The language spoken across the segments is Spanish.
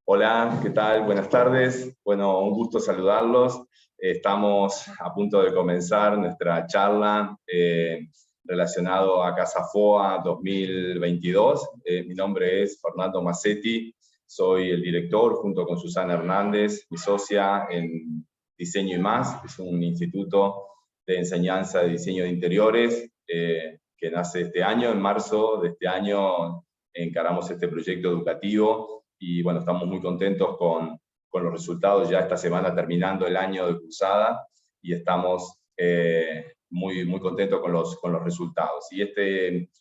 Hola, ¿qué tal? Buenas tardes. Bueno, un gusto saludarlos. Estamos a punto de comenzar nuestra charla relacionado a Casa FOA 2022. Mi nombre es Fernando Macetti, soy el director junto con Susana Hernández, mi socia en Diseño y Más. Es un instituto de enseñanza de diseño de interiores que nace este año. En marzo de este año encaramos este proyecto educativo. Y bueno, estamos muy contentos con los resultados, ya esta semana terminando el año de cursada, y estamos muy contentos con los resultados. Y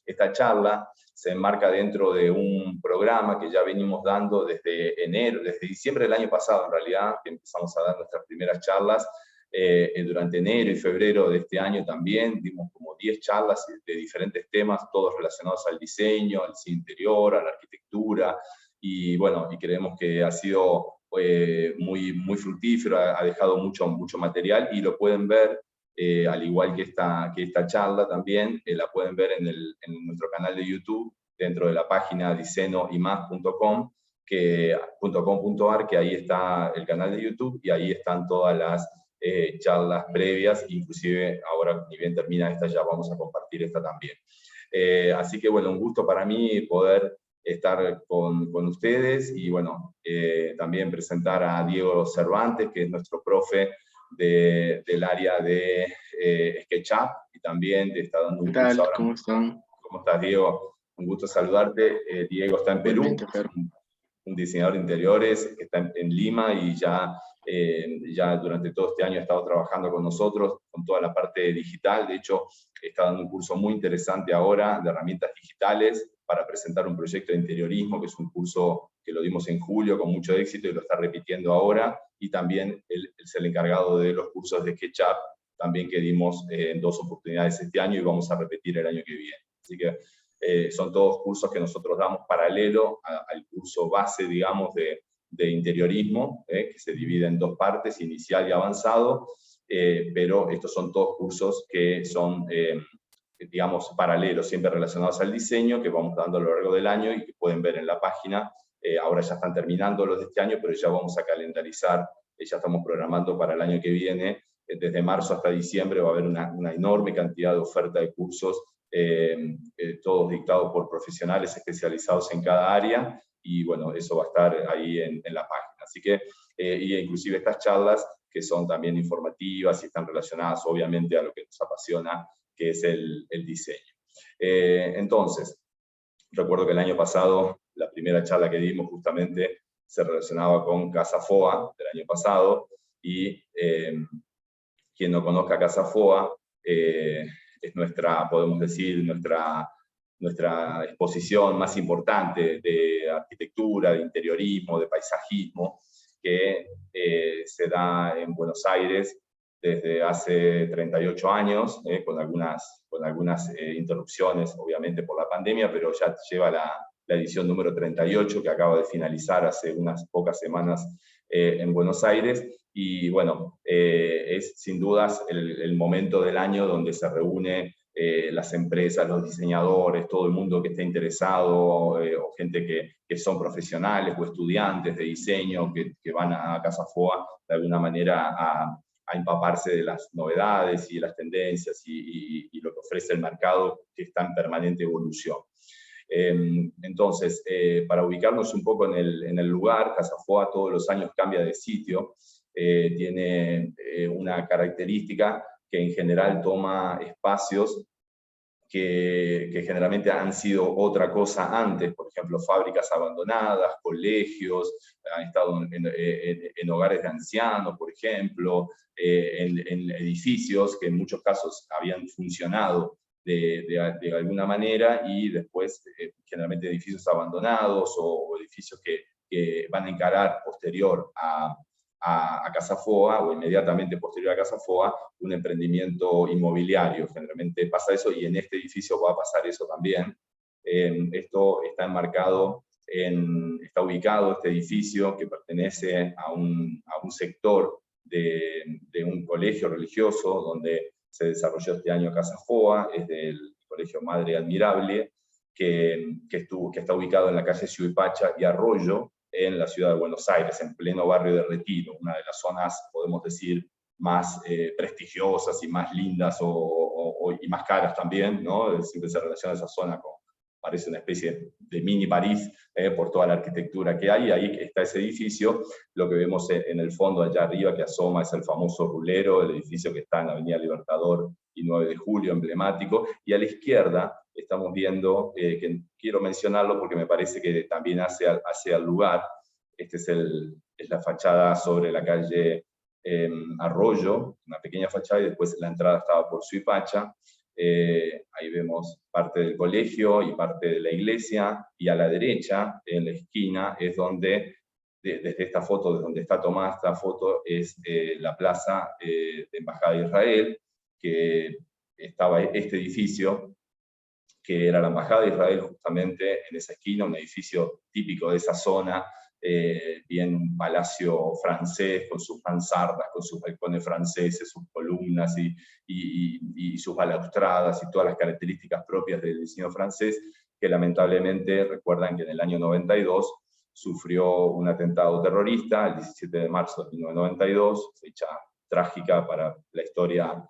esta charla se enmarca dentro de un programa que ya venimos dando desde enero, desde diciembre del año pasado en realidad, que empezamos a dar nuestras primeras charlas. Durante enero y febrero de este año también dimos como 10 charlas de diferentes temas, todos relacionados al diseño interior, a la arquitectura, y bueno, y creemos que ha sido muy fructífero, ha dejado mucho material, y lo pueden ver, al igual que esta charla también, la pueden ver en nuestro canal de YouTube, dentro de la página diseñoymas.com, .com.ar, que ahí está el canal de YouTube, y ahí están todas las charlas previas, inclusive ahora, ni bien termina esta, ya vamos a compartir esta también. Así que bueno, un gusto para mí poder estar con ustedes, y bueno, también presentar a Diego Cervantes, que es nuestro profe del área de SketchUp, y también te está dando un ¿Qué tal? curso ahora. ¿Cómo están? ¿Cómo estás, Diego? Un gusto saludarte. Diego está en Perú, Igualmente, Fer. un diseñador de interiores que está en Lima, y ya durante todo este año ha estado trabajando con nosotros con toda la parte digital. De hecho, está dando un curso muy interesante ahora de herramientas digitales para presentar un proyecto de interiorismo, que es un curso que lo dimos en julio con mucho éxito y lo está repitiendo ahora. Y también él es el encargado de los cursos de SketchUp, también, que dimos en 2 oportunidades este año, y vamos a repetir el año que viene. Así que son todos cursos que nosotros damos paralelo al curso base, digamos, de interiorismo, que se divide en 2 partes, inicial y avanzado, pero estos son todos cursos que son, digamos, paralelos, siempre relacionados al diseño, que vamos dando a lo largo del año y que pueden ver en la página. Ahora ya están terminando los de este año, pero ya vamos a calendarizar, ya estamos programando para el año que viene. Desde marzo hasta diciembre va a haber una enorme cantidad de oferta de cursos, todos dictados por profesionales especializados en cada área, y bueno, eso va a estar ahí en la página. Así que, y inclusive estas charlas, que son también informativas y están relacionadas obviamente a lo que nos apasiona, que es el diseño. Entonces, recuerdo que el año pasado, la primera charla que dimos justamente se relacionaba con Casa FOA del año pasado, y quien no conozca Casa FOA, es nuestra, podemos decir, nuestra exposición más importante de arquitectura, de interiorismo, de paisajismo, que se da en Buenos Aires desde hace 38 años, con algunas interrupciones, obviamente, por la pandemia, pero ya lleva la edición número 38, que acaba de finalizar hace unas pocas semanas en Buenos Aires. Y bueno, es sin dudas el momento del año donde se reúne las empresas, los diseñadores, todo el mundo que esté interesado, o gente que son profesionales o estudiantes de diseño que van a Casa FOA de alguna manera a empaparse de las novedades y de las tendencias y lo que ofrece el mercado, que está en permanente evolución. Entonces, para ubicarnos un poco en el lugar, Casa FOA todos los años cambia de sitio. Tiene una característica que en general toma espacios que generalmente han sido otra cosa antes, por ejemplo, fábricas abandonadas, colegios, han estado en hogares de ancianos, por ejemplo, en edificios que en muchos casos habían funcionado de alguna manera, y después generalmente edificios abandonados o edificios que van a encarar posterior a Casa FOA, o inmediatamente posterior a Casa FOA, un emprendimiento inmobiliario. Generalmente pasa eso, y en este edificio va a pasar eso también. Esto está enmarcado, está ubicado este edificio, que pertenece a un sector de un colegio religioso donde se desarrolló este año Casa FOA, es del Colegio Madre Admirable, que está ubicado en la calle Suipacha y Arroyo, en la ciudad de Buenos Aires, en pleno barrio de Retiro, una de las zonas, podemos decir, más prestigiosas y más lindas y más caras también, ¿no? Siempre se relaciona esa zona con, parece una especie de mini París, por toda la arquitectura que hay. Ahí está ese edificio. Lo que vemos en el fondo allá arriba que asoma es el famoso Rulero, el edificio que está en la Avenida Libertador y 9 de Julio, emblemático. Y a la izquierda estamos viendo, que quiero mencionarlo porque me parece que también hace al lugar. Este es la fachada sobre la calle Arroyo, una pequeña fachada, y después la entrada estaba por Suipacha. Ahí vemos parte del colegio y parte de la iglesia, y a la derecha, en la esquina, es donde, desde esta foto, desde donde está tomada esta foto, es la plaza de Embajada de Israel, que estaba este edificio, que era la Embajada de Israel justamente en esa esquina, un edificio típico de esa zona, bien un palacio francés con sus mansardas, con sus balcones franceses, sus columnas y sus balaustradas y todas las características propias del diseño francés, que lamentablemente recuerdan que en el año 92 sufrió un atentado terrorista, el 17 de marzo de 1992, fecha trágica para la historia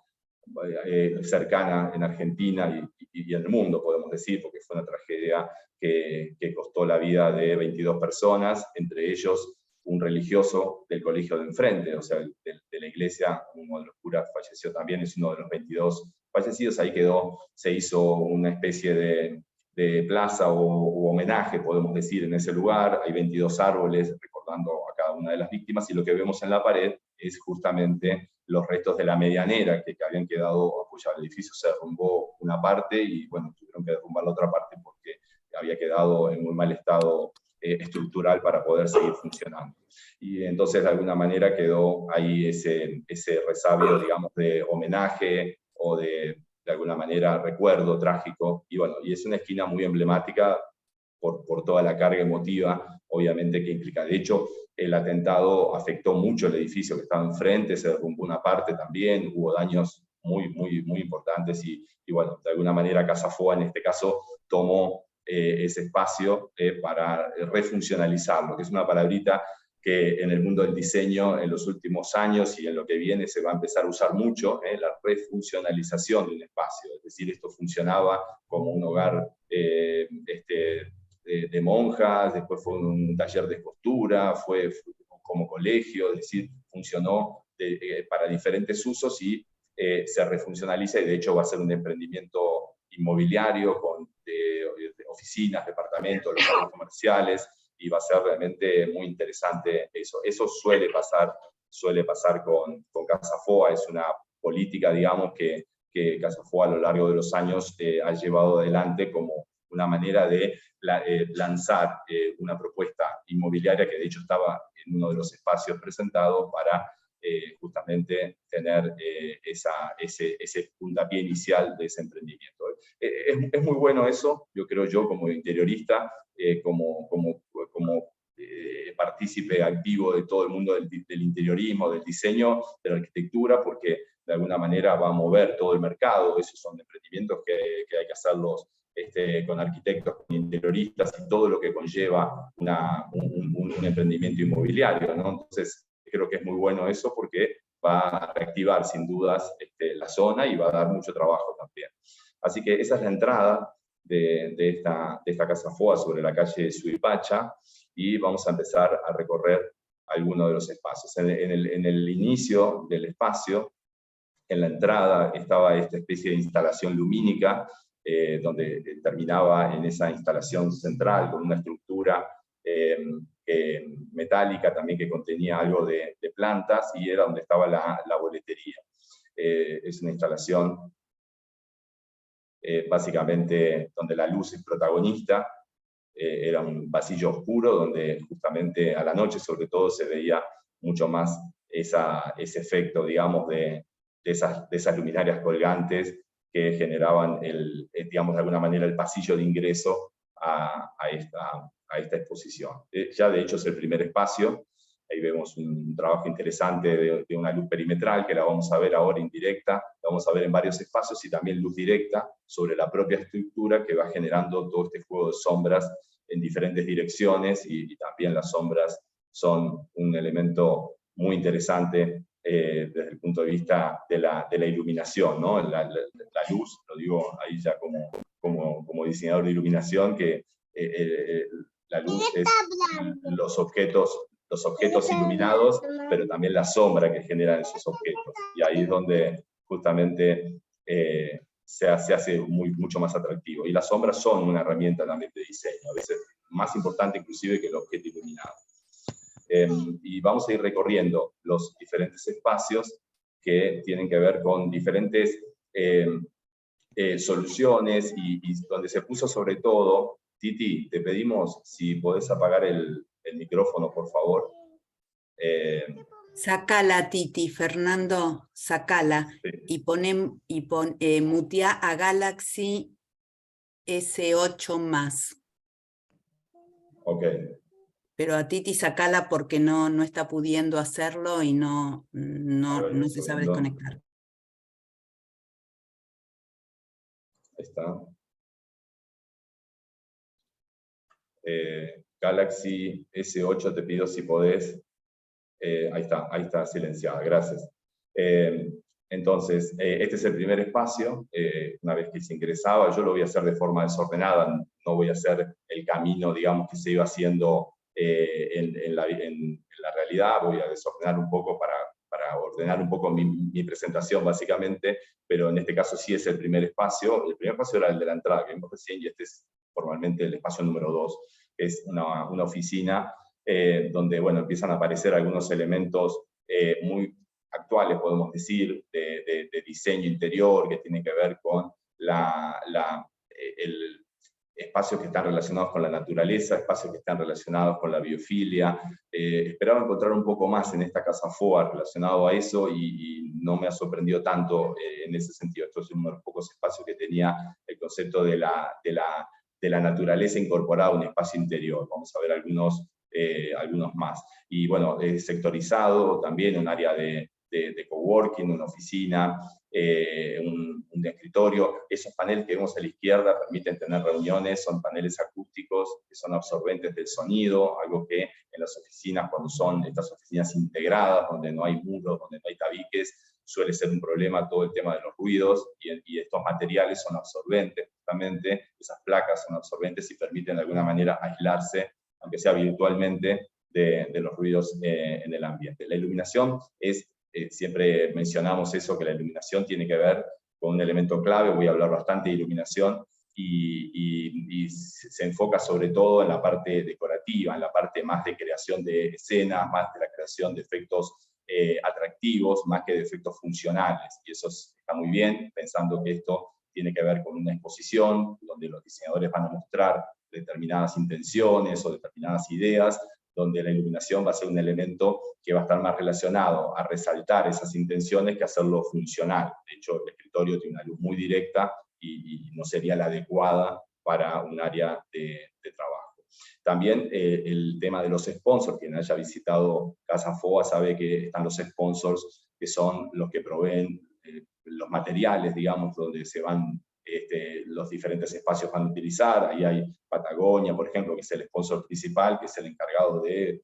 cercana en Argentina y en el mundo, podemos decir, porque fue una tragedia que costó la vida de 22 personas, entre ellos un religioso del colegio de enfrente, o sea, de la iglesia, uno de los curas falleció también, es uno de los 22 fallecidos. Ahí quedó, se hizo una especie de plaza o homenaje, podemos decir, en ese lugar. Hay 22 árboles recordando a cada una de las víctimas, y lo que vemos en la pared es justamente los restos de la medianera que habían quedado apoyados. El edificio se derrumbó una parte y, bueno, tuvieron que derrumbar la otra parte porque había quedado en muy mal estado estructural para poder seguir funcionando. Y entonces, de alguna manera, quedó ahí ese resabio, digamos, de homenaje o de alguna manera, recuerdo trágico. Y bueno, y es una esquina muy emblemática por toda la carga emotiva, obviamente, que implica. De hecho, el atentado afectó mucho el edificio que estaba enfrente, se derrumbó una parte también, hubo daños muy importantes, y bueno, de alguna manera Casa Foa en este caso tomó ese espacio para refuncionalizarlo, que es una palabrita que en el mundo del diseño en los últimos años y en lo que viene se va a empezar a usar mucho, la refuncionalización de un espacio. Es decir, esto funcionaba como un hogar de monjas, después fue un taller de costura, fue como colegio, es decir, funcionó para diferentes usos, y se refuncionaliza, y de hecho va a ser un emprendimiento inmobiliario con oficinas, departamentos, locales comerciales, y va a ser realmente muy interesante eso. Eso suele pasar con Casa Foa. Es una política, digamos, que Casa Foa a lo largo de los años ha llevado adelante como una manera de lanzar una propuesta inmobiliaria que de hecho estaba en uno de los espacios presentados para justamente tener ese puntapié inicial de ese emprendimiento. Es muy bueno eso, yo creo, yo como interiorista, como partícipe activo de todo el mundo del interiorismo, del diseño, de la arquitectura, porque de alguna manera va a mover todo el mercado. Esos son emprendimientos que hay que hacerlos con arquitectos, con interioristas, y todo lo que conlleva un emprendimiento inmobiliario, ¿no? Entonces, creo que es muy bueno eso porque va a reactivar sin dudas la zona y va a dar mucho trabajo también. Así que esa es la entrada de esta Casa Foa sobre la calle Suipacha, y vamos a empezar a recorrer algunos de los espacios. En el inicio del espacio, en la entrada, estaba esta especie de instalación lumínica, donde terminaba en esa instalación central con una estructura metálica también que contenía algo de plantas, y era donde estaba la boletería. Es una instalación básicamente donde la luz es protagonista. Era un pasillo oscuro donde justamente a la noche sobre todo se veía mucho más ese efecto, digamos, de esas luminarias colgantes que generaban, digamos, de alguna manera el pasillo de ingreso a esta exposición. Ya de hecho es el primer espacio. Ahí vemos un trabajo interesante de una luz perimetral que la vamos a ver ahora indirecta, la vamos a ver en varios espacios, y también luz directa sobre la propia estructura que va generando todo este juego de sombras en diferentes direcciones, y también las sombras son un elemento muy interesante desde el punto de vista de la iluminación, ¿no? La luz, lo digo ahí ya como diseñador de iluminación, que la luz es los objetos iluminados, pero también la sombra que generan esos objetos. Y ahí es donde justamente se hace mucho más atractivo. Y las sombras son una herramienta también de diseño, a veces más importante inclusive que el objeto iluminado. Y vamos a ir recorriendo los diferentes espacios que tienen que ver con diferentes soluciones, y donde se puso sobre todo. Titi, te pedimos si podés apagar el micrófono, por favor. Sacala, Titi, Fernando, sacala. Sí. Y mutea a Galaxy S8 más. Ok. Pero a Titi sacala porque no está pudiendo hacerlo y no se sabe desconectar. Ahí está. Galaxy S8, te pido si podés. Ahí está silenciada, gracias. Entonces, este es el primer espacio. Una vez que se ingresaba, yo lo voy a hacer de forma desordenada, no voy a hacer el camino, digamos, que se iba haciendo en la realidad. Voy a desordenar un poco para ordenar un poco mi presentación, básicamente, pero en este caso sí es el primer espacio. El primer espacio era el de la entrada, que vimos recién, y este es formalmente el espacio número 2, que es una oficina, donde, bueno, empiezan a aparecer algunos elementos muy actuales, podemos decir, de diseño interior, que tienen que ver con espacios que están relacionados con la naturaleza, espacios que están relacionados con la biofilia. Esperaba encontrar un poco más en esta casa FOA relacionado a eso, y no me ha sorprendido tanto en ese sentido. Esto es uno de los pocos espacios que tenía el concepto de la naturaleza incorporada a un espacio interior. Vamos a ver algunos más. Y bueno, sectorizado también, un área de coworking, una oficina, un escritorio. Esos paneles que vemos a la izquierda permiten tener reuniones, son paneles acústicos que son absorbentes del sonido, algo que en las oficinas, cuando son estas oficinas integradas, donde no hay muros, donde no hay tabiques, suele ser un problema todo el tema de los ruidos, y estos materiales son absorbentes, justamente, esas placas son absorbentes y permiten de alguna manera aislarse, aunque sea virtualmente, de los ruidos en el ambiente. La iluminación es, siempre mencionamos eso, que la iluminación tiene que ver con un elemento clave. Voy a hablar bastante de iluminación, y se enfoca sobre todo en la parte decorativa, en la parte más de creación de escenas, más de la creación de efectos atractivos, más que de efectos funcionales, y eso está muy bien, pensando que esto tiene que ver con una exposición, donde los diseñadores van a mostrar determinadas intenciones o determinadas ideas, donde la iluminación va a ser un elemento que va a estar más relacionado a resaltar esas intenciones que hacerlo funcional. De hecho, el escritorio tiene una luz muy directa y no sería la adecuada para un área de trabajo. También el tema de los sponsors. Quien haya visitado Casa FOA sabe que están los sponsors, que son los que proveen los materiales, digamos, donde se van los diferentes espacios van a utilizar. Ahí hay Patagonia, por ejemplo, que es el sponsor principal, que es el encargado de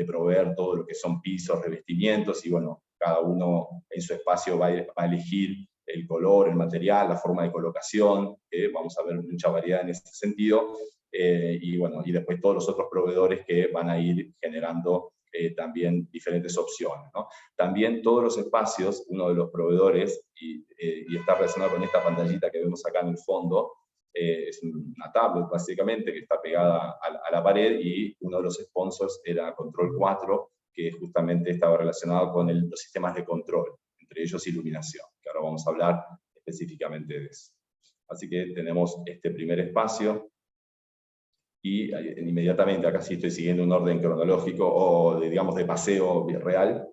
proveer todo lo que son pisos, revestimientos, y bueno, cada uno en su espacio va a elegir el color, el material, la forma de colocación. Vamos a ver mucha variedad en ese sentido. Y bueno, y después todos los otros proveedores que van a ir generando también diferentes opciones, ¿no? También todos los espacios, uno de los proveedores, y está relacionado con esta pantallita que vemos acá en el fondo, es una tablet básicamente que está pegada a la pared, y uno de los sponsors era Control 4, que justamente estaba relacionado con los sistemas de control, entre ellos iluminación, que ahora vamos a hablar específicamente de eso. Así que tenemos este primer espacio, y inmediatamente, acá sí estoy siguiendo un orden cronológico, o digamos de paseo real,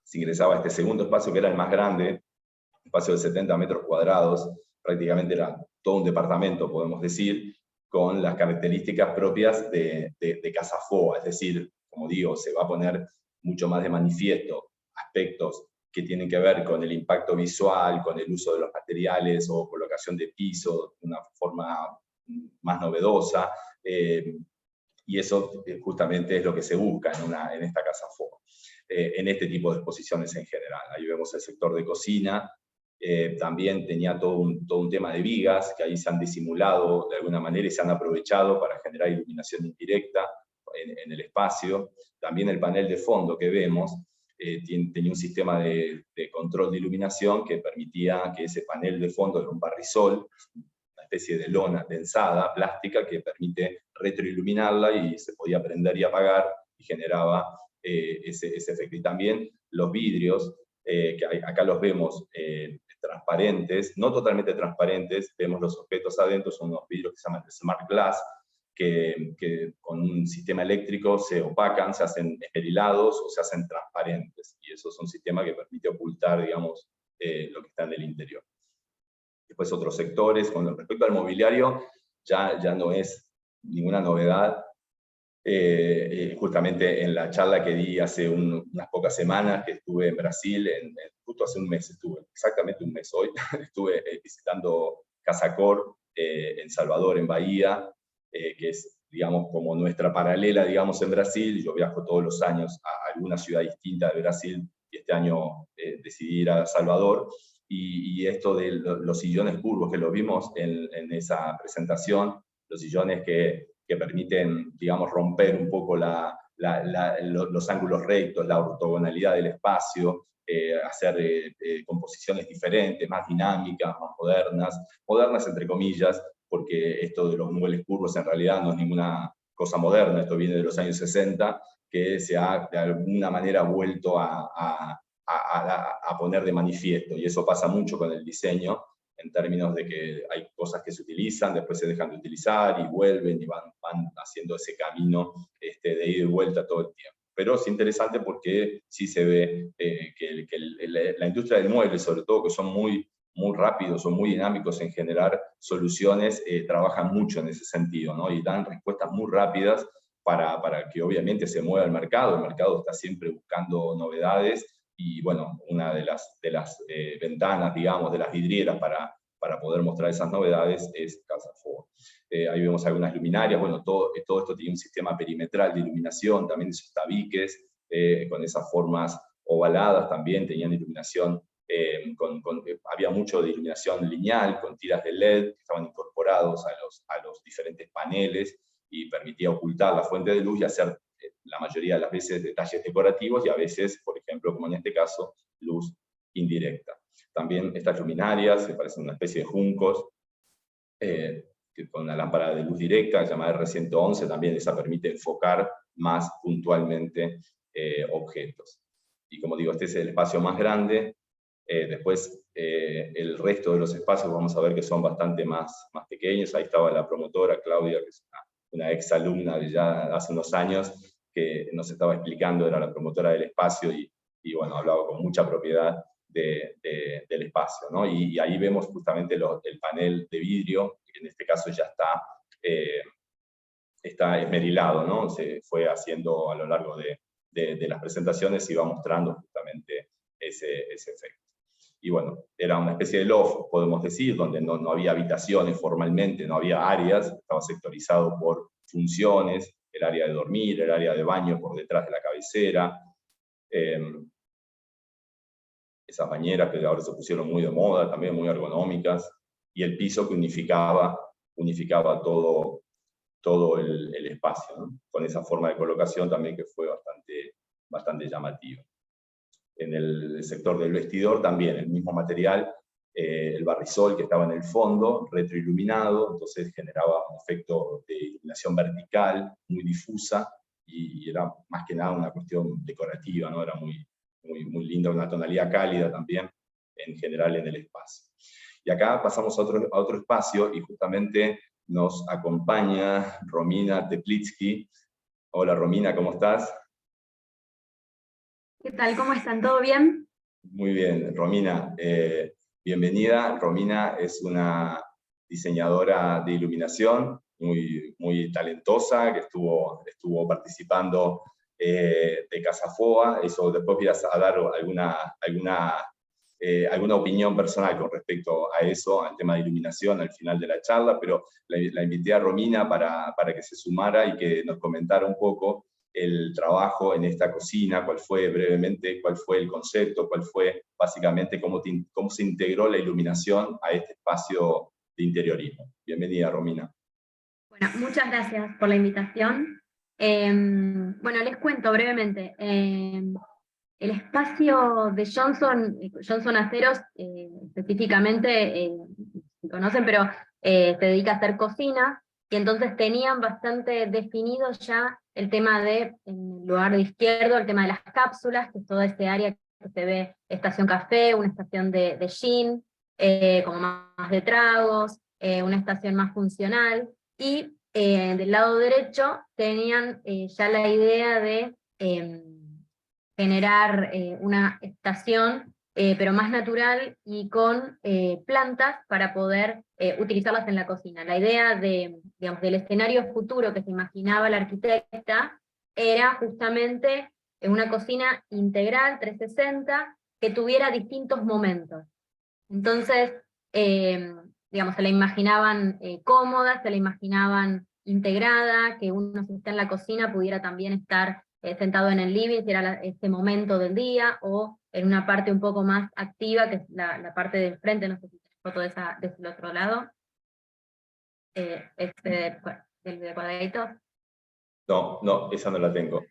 se ingresaba a este segundo espacio, que era el más grande, un espacio de 70 metros cuadrados, prácticamente era todo un departamento, podemos decir, con las características propias de Casa FOA. Es decir, como digo, se va a poner mucho más de manifiesto aspectos que tienen que ver con el impacto visual, con el uso de los materiales o colocación de piso de una forma más novedosa, y eso justamente es lo que se busca en esta Casa FOA, en este tipo de exposiciones en general. Ahí vemos el sector de cocina, también tenía todo un tema de vigas, que ahí se han disimulado de alguna manera y se han aprovechado para generar iluminación indirecta en el espacio. También el panel de fondo que vemos tenía un sistema de control de iluminación que permitía que ese panel de fondo era un barrisol, una especie de lona densada, plástica, que permite retroiluminarla y se podía prender y apagar y generaba ese efecto. Y también los vidrios, que acá los vemos transparentes, no totalmente transparentes, vemos los objetos adentro, son unos vidrios que se llaman Smart Glass, que con un sistema eléctrico se opacan, se hacen esmerilados o se hacen transparentes. Y eso es un sistema que permite ocultar, digamos, lo que está en el interior. Después otros sectores, con respecto al mobiliario, ya no es ninguna novedad. Justamente en la charla que di hace unas pocas semanas, que estuve en Brasil, justo hace un mes estuve, exactamente un mes hoy, estuve visitando Casa Cor en Salvador, en Bahía, que es, digamos, como nuestra paralela, digamos, en Brasil. Yo viajo todos los años a alguna ciudad distinta de Brasil, y este año decidí ir a Salvador, y esto de los sillones curvos que lo vimos en esa presentación, los sillones que permiten, digamos, romper un poco los ángulos rectos, la ortogonalidad del espacio, hacer composiciones diferentes, más dinámicas, más modernas entre comillas, porque esto de los muebles curvos en realidad no es ninguna cosa moderna, esto viene de los años 60, que se ha de alguna manera vuelto a poner de manifiesto, y eso pasa mucho con el diseño, en términos de que hay cosas que se utilizan, después se dejan de utilizar y vuelven y van haciendo ese camino de ida y vuelta todo el tiempo. Pero es interesante porque sí se ve que la industria del mueble, sobre todo, que son muy rápidos, son muy dinámicos en generar soluciones, trabajan mucho en ese sentido, ¿no? Y dan respuestas muy rápidas para que obviamente se mueva el mercado está siempre buscando novedades, y bueno, una de las ventanas, digamos, de las vidrieras para poder mostrar esas novedades es Casa FOA. Ahí vemos algunas luminarias, bueno, todo esto tiene un sistema perimetral de iluminación, también esos tabiques, con esas formas ovaladas también tenían iluminación, había mucho de iluminación lineal, con tiras de LED que estaban incorporados a los diferentes paneles, y permitía ocultar la fuente de luz y hacer la mayoría de las veces detalles decorativos, y a veces, por ejemplo, como en este caso, luz indirecta. También estas luminarias, que parecen una especie de juncos, con una lámpara de luz directa llamada R111, también esa permite enfocar más puntualmente objetos. Y como digo, este es el espacio más grande. Después, el resto de los espacios vamos a ver que son bastante más pequeños. Ahí estaba la promotora, Claudia, que es una ex alumna de ya hace unos años, que nos estaba explicando, era la promotora del espacio, y bueno, hablaba con mucha propiedad del espacio, ¿no? Y ahí vemos justamente el panel de vidrio, que en este caso ya está esmerilado, ¿no? Se fue haciendo a lo largo de las presentaciones, y va mostrando justamente ese efecto. Y bueno, era una especie de loft, podemos decir, donde no había habitaciones formalmente, no había áreas, estaba sectorizado por funciones, el área de dormir, el área de baño por detrás de la cabecera, esas bañeras que ahora se pusieron muy de moda, también muy ergonómicas, y el piso que unificaba todo el espacio, ¿no? Con esa forma de colocación también que fue bastante llamativa. En el sector del vestidor también, el mismo material, el barrisol que estaba en el fondo, retroiluminado, entonces generaba un efecto de iluminación vertical, muy difusa, y era más que nada una cuestión decorativa, ¿no? Era muy linda, una tonalidad cálida también, en general en el espacio. Y acá pasamos a otro espacio, y justamente nos acompaña Romina Teplitsky. Hola Romina, ¿cómo estás? ¿Qué tal? ¿Cómo están? ¿Todo bien? Muy bien, Romina. Bienvenida. Romina es una diseñadora de iluminación muy talentosa, que estuvo participando de Casa FOA. Eso después voy a dar alguna alguna opinión personal con respecto a eso, al tema de iluminación al final de la charla, pero la invité a Romina para que se sumara y que nos comentara un poco el trabajo en esta cocina, cuál fue brevemente, cuál fue el concepto, cuál fue básicamente cómo se integró la iluminación a este espacio de interiorismo. Bienvenida, Romina. Bueno, muchas gracias por la invitación. Bueno, les cuento brevemente. El espacio de Johnson Aceros, específicamente, si conocen, pero se dedica a hacer cocina, y entonces tenían bastante definido ya el tema de, en el lugar de izquierdo, el tema de las cápsulas, que es toda ese área que se ve, estación café, una estación de gin, como más de tragos, una estación más funcional, y del lado derecho tenían ya la idea de generar una estación, pero más natural y con plantas para poder utilizarlas en la cocina. La idea digamos, del escenario futuro que se imaginaba la arquitecta era justamente una cocina integral, 360, que tuviera distintos momentos. Entonces, digamos, se la imaginaban cómoda, se la imaginaban integrada, que uno si está en la cocina pudiera también estar sentado en el living, si era este momento del día, o en una parte un poco más activa, que es la parte del frente, no sé si tenés foto de ese otro lado, del cuadradito. No, esa no la tengo.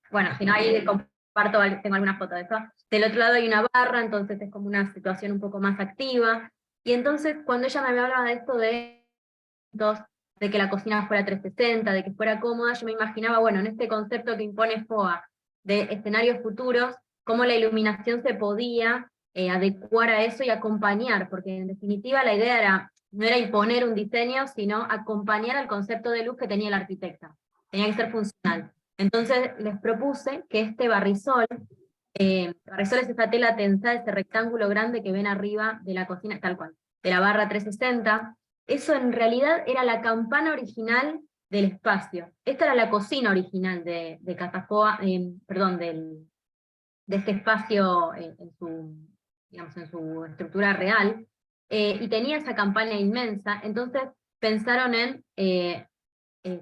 Bueno, si no, ahí comparto, tengo alguna foto de eso. Del otro lado hay una barra, entonces es como una situación un poco más activa. Y entonces, cuando ella me hablaba de esto de que la cocina fuera 360, de que fuera cómoda, yo me imaginaba, bueno, en este concepto que impone FOA de escenarios futuros, cómo la iluminación se podía adecuar a eso y acompañar, porque en definitiva la idea no era imponer un diseño, sino acompañar al concepto de luz que tenía el arquitecta. Tenía que ser funcional. Entonces les propuse que este barrisol es esa tela tensada, ese rectángulo grande que ven arriba de la cocina, tal cual, de la barra 360, eso en realidad era la campana original del espacio. Esta era la cocina original de Catafoa, perdón, de este espacio digamos, en su estructura real, y tenía esa campana inmensa, entonces pensaron en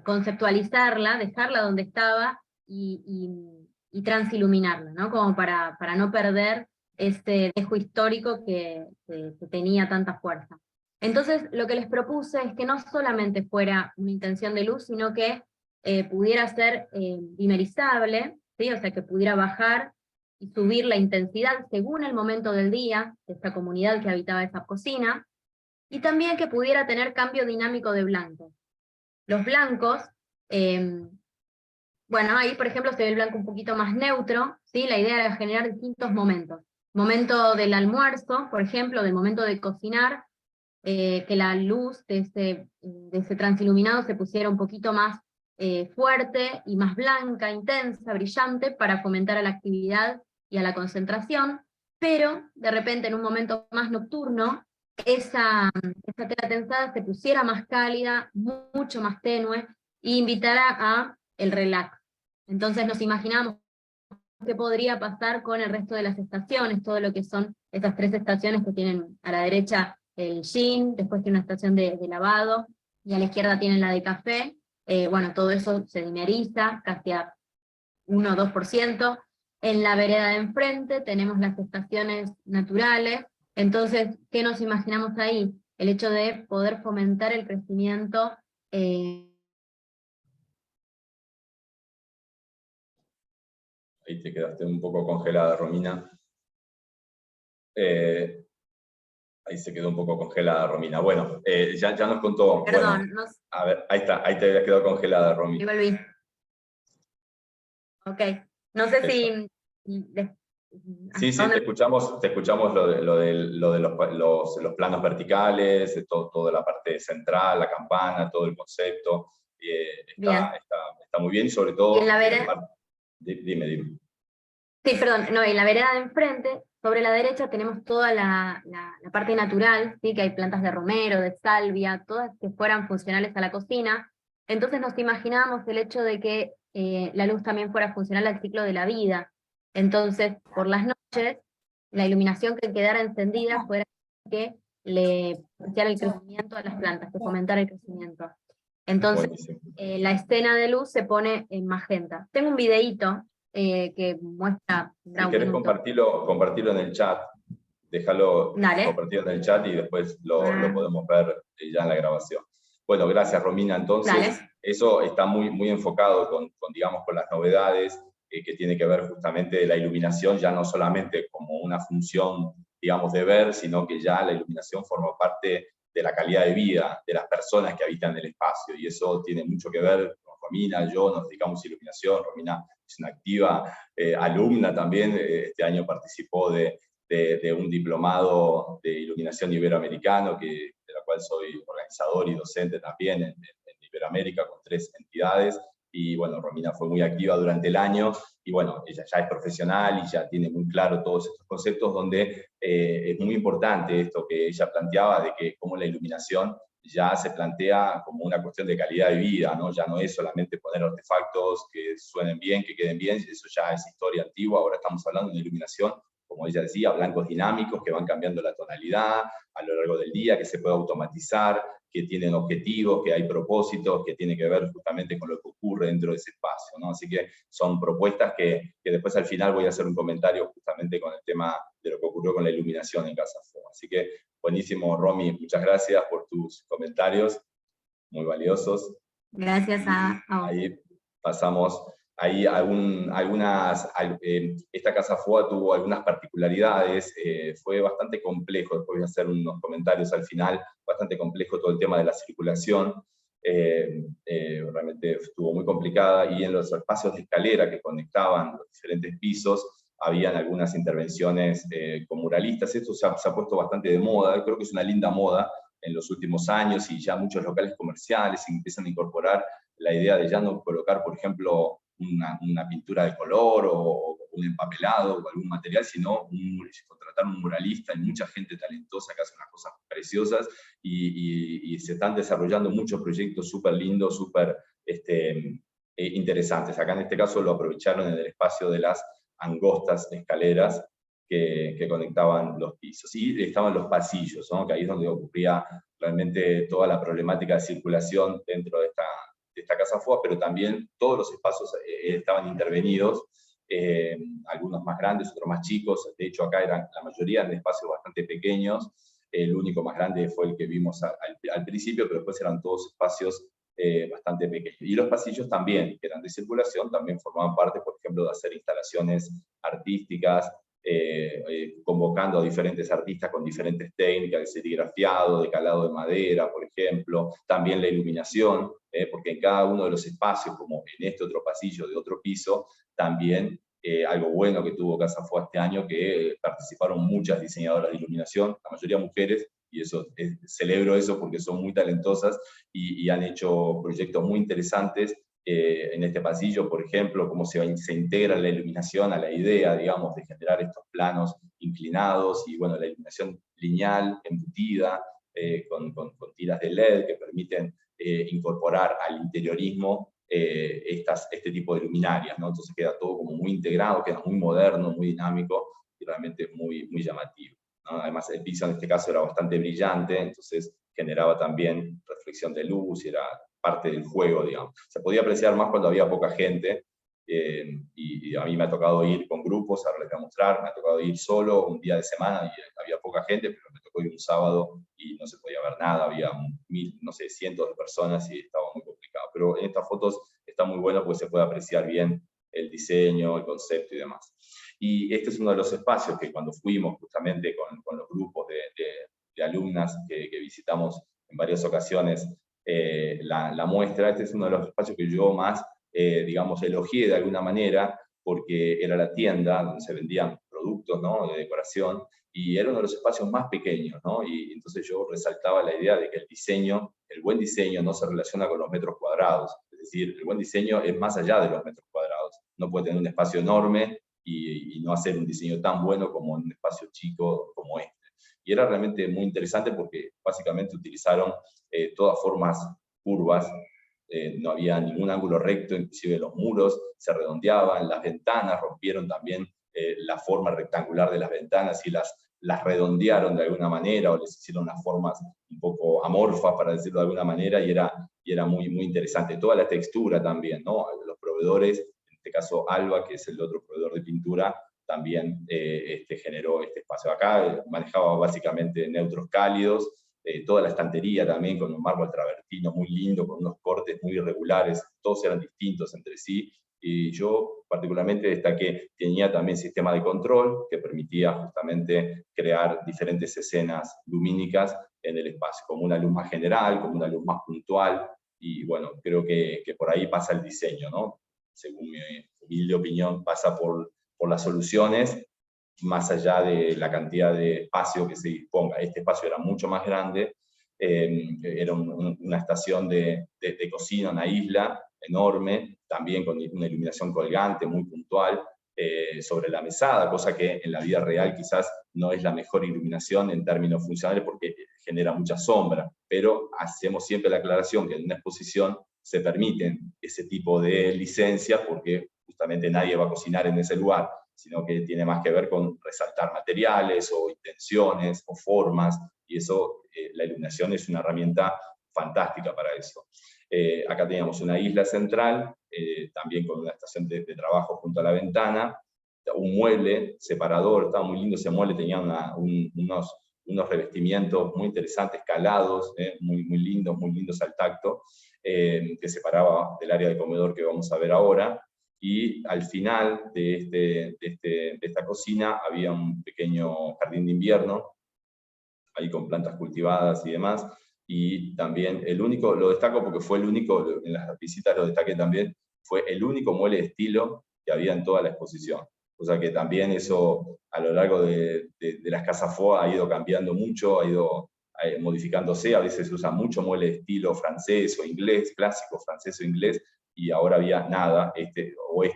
conceptualizarla, dejarla donde estaba y transiluminarla, ¿no? Como para no perder este dejo histórico que tenía tanta fuerza. Entonces, lo que les propuse es que no solamente fuera una intención de luz, sino que pudiera ser dimerizable, ¿sí? O sea, que pudiera bajar y subir la intensidad según el momento del día de esta comunidad que habitaba esa cocina, y también que pudiera tener cambio dinámico de blanco. Los blancos, bueno, ahí por ejemplo se ve el blanco un poquito más neutro, ¿sí? La idea era generar distintos momentos. Momento del almuerzo, por ejemplo, del momento de cocinar, que la luz de ese transiluminado se pusiera un poquito más fuerte y más blanca, intensa, brillante, para fomentar a la actividad y a la concentración, pero de repente en un momento más nocturno, esa tela tensada se pusiera más cálida, mucho más tenue, e invitara a el relax. Entonces nos imaginamos qué podría pasar con el resto de las estaciones, todo lo que son esas 3 estaciones que tienen a la derecha el gin, después tiene una estación de lavado, y a la izquierda tienen la de café. Bueno, todo eso se dimeriza casi a 1 o 2%. En la vereda de enfrente tenemos las estaciones naturales. Entonces, ¿qué nos imaginamos ahí? El hecho de poder fomentar el crecimiento Ahí te quedaste un poco congelada, Romina. Ahí se quedó un poco congelada, Romina. Bueno, ya nos contó. Perdón, bueno, a ver, ahí está, ahí te habías quedado congelada, Romy. Me volví. Ok, no sé si... Sí, te escuchamos lo de los planos verticales, toda la parte central, la campana, todo el concepto. Está muy bien, y sobre todo... ¿Y en la vereda? Dime. Sí, perdón, no, en la vereda de enfrente, sobre la derecha tenemos toda la parte natural, ¿sí? Que hay plantas de romero, de salvia, todas que fueran funcionales a la cocina. Entonces nos imaginábamos el hecho de que la luz también fuera funcional al ciclo de la vida. Entonces, por las noches, la iluminación que quedara encendida fuera que le potenciara el crecimiento a las plantas, que fomentara el crecimiento. Entonces, la escena de luz se pone en magenta. Tengo un videíto que muestra... Si querés compartirlo en el chat, déjalo compartido en el chat y después lo podemos ver ya en la grabación. Bueno, gracias Romina. Entonces, eso está muy enfocado digamos, con las novedades que tiene que ver justamente la iluminación, ya no solamente como una función, digamos, de ver, sino que ya la iluminación forma parte de la calidad de vida de las personas que habitan el espacio, y eso tiene mucho que ver con Romina. Yo nos dedicamos a iluminación. Romina es una activa alumna también, este año participó de un diplomado de iluminación iberoamericano, de la cual soy organizador y docente también en Iberoamérica con 3 entidades, y bueno, Romina fue muy activa durante el año, y bueno, ella ya es profesional y ya tiene muy claro todos estos conceptos, donde es muy importante esto que ella planteaba, de que como la iluminación ya se plantea como una cuestión de calidad de vida, ¿no? Ya no es solamente poner artefactos que suenen bien, que queden bien, eso ya es historia antigua. Ahora estamos hablando de iluminación, como ella decía, blancos dinámicos que van cambiando la tonalidad a lo largo del día, que se puede automatizar, que tienen objetivos, que hay propósitos, que tienen que ver justamente con lo que ocurre dentro de ese espacio, ¿no? Así que son propuestas que después al final voy a hacer un comentario justamente con el tema de lo que ocurrió con la iluminación en Casa Fo. Así que buenísimo, Romy, muchas gracias por tus comentarios, muy valiosos. Gracias a vos. Ahí pasamos. Ahí esta Casa FOA tuvo algunas particularidades, fue bastante complejo, después voy a hacer unos comentarios al final, bastante complejo todo el tema de la circulación, realmente estuvo muy complicada, y en los espacios de escalera que conectaban los diferentes pisos, habían algunas intervenciones con muralistas. Esto se ha puesto bastante de moda, creo que es una linda moda en los últimos años, y ya muchos locales comerciales empiezan a incorporar la idea de ya no colocar, por ejemplo, una pintura de color o un empapelado o algún material, sino contratar un muralista. Hay mucha gente talentosa que hace unas cosas preciosas, y se están desarrollando muchos proyectos súper lindos, súper interesantes. Acá en este caso lo aprovecharon en el espacio de las angostas escaleras que conectaban los pisos. Y estaban los pasillos, ¿no? Que ahí es donde ocurría realmente toda la problemática de circulación dentro de esta Casa FOA, pero también todos los espacios estaban intervenidos, algunos más grandes, otros más chicos. De hecho, acá la mayoría eran espacios bastante pequeños. El único más grande fue el que vimos al principio, pero después eran todos espacios bastante pequeños. Y los pasillos también, que eran de circulación, también formaban parte, por ejemplo, de hacer instalaciones artísticas, convocando a diferentes artistas con diferentes técnicas de serigrafiado, de calado de madera, por ejemplo. También la iluminación, porque en cada uno de los espacios, como en este otro pasillo de otro piso, también algo bueno que tuvo Casa FOA este año, que participaron muchas diseñadoras de iluminación, la mayoría mujeres, y eso celebro eso porque son muy talentosas y han hecho proyectos muy interesantes. En este pasillo, por ejemplo, cómo se integra la iluminación a la idea, digamos, de generar estos planos inclinados, y bueno, la iluminación lineal, embutida, con tiras de LED que permiten incorporar al interiorismo este tipo de luminarias, ¿no? Entonces queda todo como muy integrado, queda muy moderno, muy dinámico, y realmente muy llamativo, ¿no? Además, el piso en este caso era bastante brillante, entonces generaba también reflexión de luz, y era parte del juego, digamos. Se podía apreciar más cuando había poca gente, y a mí me ha tocado ir con grupos, ahora les voy a mostrar, me ha tocado ir solo un día de semana y había poca gente, pero me tocó ir un sábado y no se podía ver nada, había cientos de personas y estaba muy complicado. Pero en estas fotos está muy bueno porque se puede apreciar bien el diseño, el concepto y demás. Y este es uno de los espacios que cuando fuimos justamente con los grupos de alumnas que visitamos en varias ocasiones la muestra, este es uno de los espacios que yo más, digamos, elogié de alguna manera, porque era la tienda donde se vendían productos, ¿no?, de decoración, y era uno de los espacios más pequeños, ¿no? Y entonces yo resaltaba la idea de que el buen diseño no se relaciona con los metros cuadrados, es decir, el buen diseño es más allá de los metros cuadrados. No puede tener un espacio enorme y no hacer un diseño tan bueno como un espacio chico como este. Y era realmente muy interesante porque básicamente utilizaron todas formas curvas, no había ningún ángulo recto, inclusive los muros se redondeaban, las ventanas rompieron también la forma rectangular de las ventanas y las redondearon de alguna manera, o les hicieron unas formas un poco amorfas, para decirlo de alguna manera, y era muy, muy interesante. Toda la textura también, ¿no? Los proveedores, en este caso Alba, que es el otro proveedor de pintura, también generó este espacio. Acá manejaba básicamente neutros cálidos, toda la estantería también con un mármol travertino muy lindo, con unos cortes muy irregulares, todos eran distintos entre sí, y yo particularmente destaqué, tenía también sistema de control que permitía justamente crear diferentes escenas lumínicas en el espacio, como una luz más general, como una luz más puntual, y bueno, creo que por ahí pasa el diseño, ¿no? Según mi humilde opinión, pasa por las soluciones, más allá de la cantidad de espacio que se disponga. Este espacio era mucho más grande, era una estación de cocina, una isla enorme, también con una iluminación colgante, muy puntual, sobre la mesada, cosa que en la vida real quizás no es la mejor iluminación en términos funcionales porque genera mucha sombra, pero hacemos siempre la aclaración que en una exposición se permiten ese tipo de licencias porque justamente nadie va a cocinar en ese lugar, sino que tiene más que ver con resaltar materiales o intenciones o formas, y eso, la iluminación es una herramienta fantástica para eso. Acá teníamos una isla central, también con una estación de trabajo junto a la ventana, un mueble separador, estaba muy lindo ese mueble, tenía unos revestimientos muy interesantes, calados, muy lindos al tacto, que separaba del área de comedor que vamos a ver ahora. Y al final de esta cocina había un pequeño jardín de invierno, ahí con plantas cultivadas y demás, y también el único, lo destaco porque fue el único, en las visitas lo destaqué también, fue el único mueble de estilo que había en toda la exposición. O sea que también eso a lo largo de las casas FOA ha ido cambiando mucho, ha ido modificándose, a veces se usa mucho mueble de estilo francés o inglés, clásico francés o inglés, y ahora había nada, este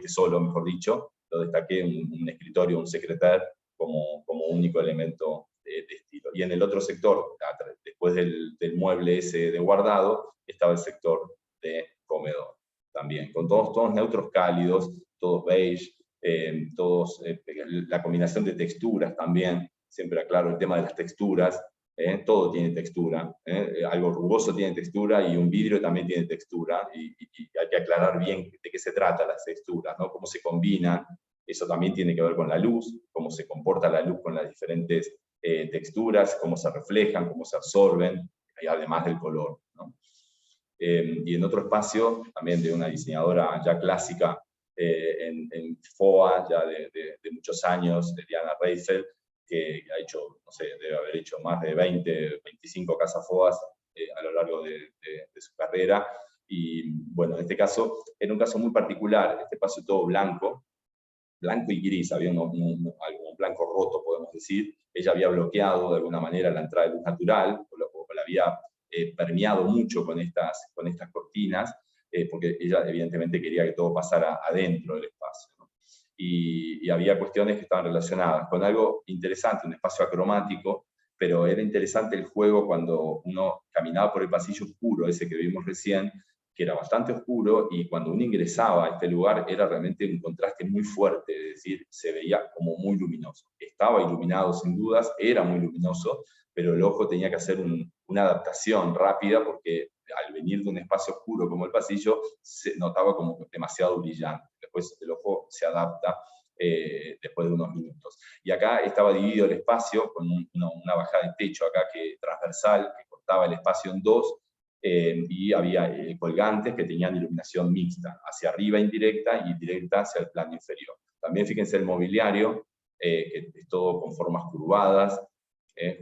solo, mejor dicho, lo destaqué, un escritorio, un secretario, como único elemento de estilo. Y en el otro sector, después del mueble ese de guardado, estaba el sector de comedor, también, con todos neutros cálidos, todos beige, la combinación de texturas también, siempre aclaro el tema de las texturas, todo tiene textura, algo rugoso tiene textura y un vidrio también tiene textura, y hay que aclarar bien de qué se trata las texturas, ¿no? Cómo se combinan, eso también tiene que ver con la luz, cómo se comporta la luz con las diferentes texturas, cómo se reflejan, cómo se absorben, y además del color, ¿no? Y en otro espacio, también de una diseñadora ya clásica, en FOA, ya de muchos años, de Diana Reifel, que ha hecho, no sé, debe haber hecho más de 20, 25 casas FOAs a lo largo de su carrera. Y bueno, en este caso, era un caso muy particular, este espacio todo blanco y gris, había algún blanco roto, podemos decir. Ella había bloqueado de alguna manera la entrada de luz natural, o la había permeado mucho con estas cortinas, porque ella evidentemente quería que todo pasara adentro del espacio, ¿no? Y había cuestiones que estaban relacionadas con algo interesante, un espacio acromático, pero era interesante el juego cuando uno caminaba por el pasillo oscuro, ese que vimos recién, que era bastante oscuro, y cuando uno ingresaba a este lugar era realmente un contraste muy fuerte, es decir, se veía como muy luminoso. Estaba iluminado sin dudas, era muy luminoso, pero el ojo tenía que hacer una adaptación rápida, porque al venir de un espacio oscuro como el pasillo, se notaba como demasiado brillante. Después el ojo se adapta después de unos minutos. Y acá estaba dividido el espacio con una bajada de techo acá transversal, que cortaba el espacio en dos, y había colgantes que tenían iluminación mixta, hacia arriba indirecta y directa hacia el plano inferior. También fíjense el mobiliario, que es todo con formas curvadas,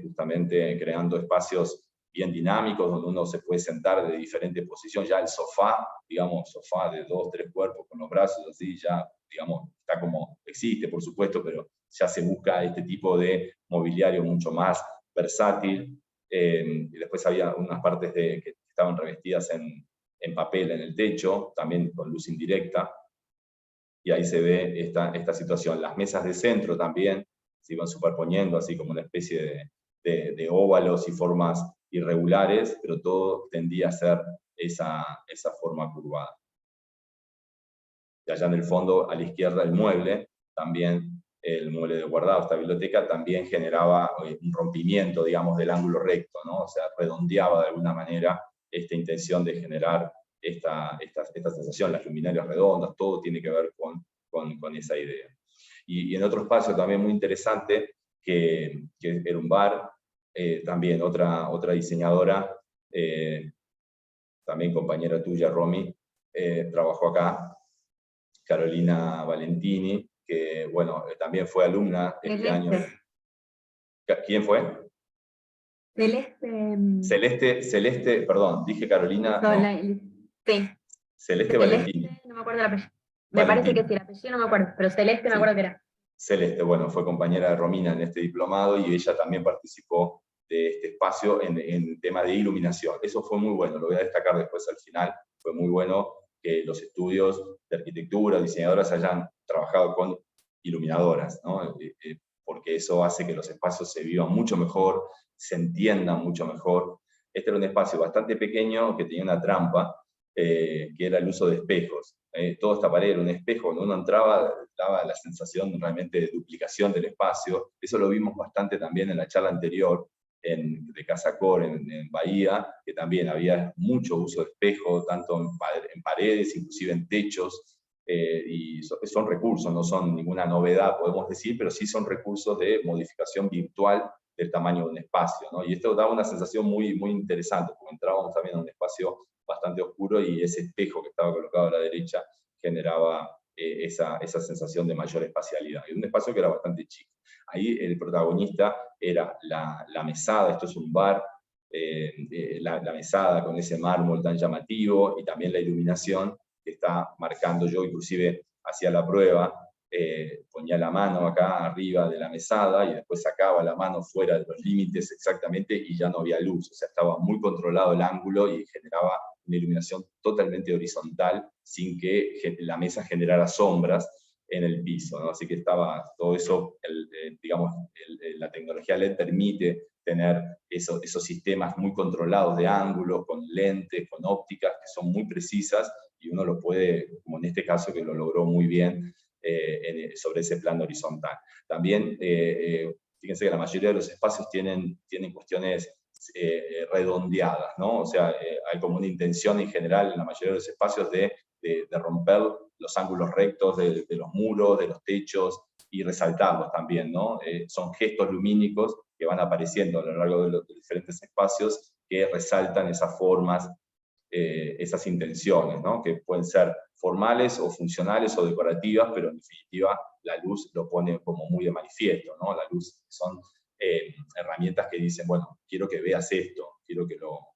justamente creando espacios bien dinámicos, donde uno se puede sentar de diferentes posiciones. Ya el sofá, digamos, sofá de 2, 3 cuerpos con los brazos así, ya, digamos, está como, existe por supuesto, pero ya se busca este tipo de mobiliario mucho más versátil. Y después había unas partes que estaban revestidas en papel en el techo, también con luz indirecta, y ahí se ve esta situación. Las mesas de centro también se iban superponiendo, así como una especie de óvalos y formas irregulares, pero todo tendía a ser esa forma curvada. Y allá en el fondo, a la izquierda, el mueble, también el mueble de guardado, esta biblioteca, también generaba un rompimiento, digamos, del ángulo recto, ¿no? O sea, redondeaba de alguna manera esta intención de generar esta sensación, las luminarias redondas, todo tiene que ver con esa idea. Y en otro espacio también muy interesante, que era un bar, también otra diseñadora, también compañera tuya, Romy, trabajó acá, Carolina Valentini, que bueno, también fue alumna este año. ¿Quién fue? Celeste, perdón, dije Carolina. No. Sí. Celeste Valentini. No me acuerdo el apellido. Me parece que sí, el apellido no me acuerdo, pero Celeste me acuerdo que era. Celeste, bueno, fue compañera de Romina en este diplomado y ella también participó de este espacio en tema de iluminación. Eso fue muy bueno, lo voy a destacar después al final. Fue muy bueno que los estudios de arquitectura, diseñadoras hayan trabajado con iluminadoras, ¿no? Porque eso hace que los espacios se vivan mucho mejor, se entiendan mucho mejor. Este era un espacio bastante pequeño que tenía una trampa, que era el uso de espejos. Toda esta pared era un espejo, cuando uno entraba, daba la sensación realmente de duplicación del espacio. Eso lo vimos bastante también en la charla anterior, de Casa Cor en Bahía, que también había mucho uso de espejo, tanto en paredes, inclusive en techos, y son recursos, no son ninguna novedad, podemos decir, pero sí son recursos de modificación virtual del tamaño de un espacio, ¿no? Y esto daba una sensación muy, muy interesante, porque entrábamos también a un espacio bastante oscuro y ese espejo que estaba colocado a la derecha generaba esa sensación de mayor espacialidad. Y un espacio que era bastante chico. Ahí el protagonista era la mesada, esto es un bar, la mesada con ese mármol tan llamativo y también la iluminación que está marcando. Yo inclusive hacía la prueba, ponía la mano acá arriba de la mesada y después sacaba la mano fuera de los límites exactamente y ya no había luz, o sea, estaba muy controlado el ángulo y generaba una iluminación totalmente horizontal sin que la mesa generara sombras en el piso, ¿no? Así que estaba todo eso, digamos, la tecnología LED permite tener esos sistemas muy controlados de ángulos, con lentes, con ópticas que son muy precisas y uno lo puede, como en este caso que lo logró muy bien, sobre ese plano horizontal. También, fíjense que la mayoría de los espacios tienen cuestiones redondeadas, ¿no? O sea, hay como una intención en general en la mayoría de los espacios de romper los ángulos rectos de los muros, de los techos, y resaltarlos también, ¿no? Son gestos lumínicos que van apareciendo a lo largo de los diferentes espacios que resaltan esas formas, esas intenciones, ¿no? Que pueden ser formales o funcionales o decorativas, pero en definitiva la luz lo pone como muy de manifiesto, ¿no? La luz son herramientas que dicen, bueno, quiero que veas esto, quiero que lo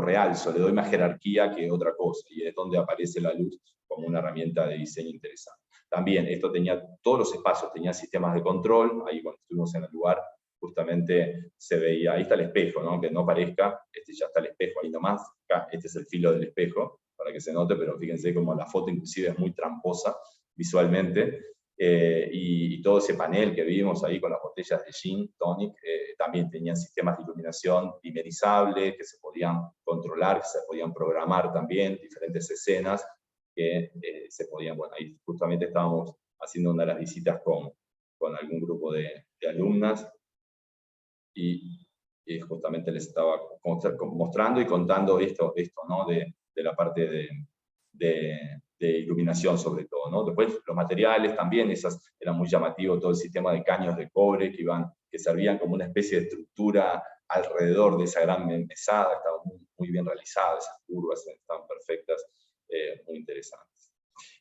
realzo, le doy más jerarquía que otra cosa, y es donde aparece la luz como una herramienta de diseño interesante. También esto tenía, todos los espacios tenían sistemas de control, ahí cuando estuvimos en el lugar, justamente se veía, ahí está el espejo, ¿no? Que no parezca, ya está el espejo ahí nomás, acá, este es el filo del espejo, para que se note, pero fíjense como la foto inclusive es muy tramposa visualmente, y todo ese panel que vimos ahí con las botellas de gin, tonic, también tenían sistemas de iluminación dimerizables que se podían controlar, que se podían programar también, diferentes escenas que se podían, bueno, ahí justamente estábamos haciendo una de las visitas con algún grupo de alumnas, y justamente les estaba mostrando y contando esto ¿no? de la parte de iluminación sobre todo, ¿no? Después los materiales también, esas eran muy llamativos, todo el sistema de caños de cobre que servían como una especie de estructura alrededor de esa gran mesada, estaban muy bien realizadas, esas curvas estaban perfectas, muy interesantes.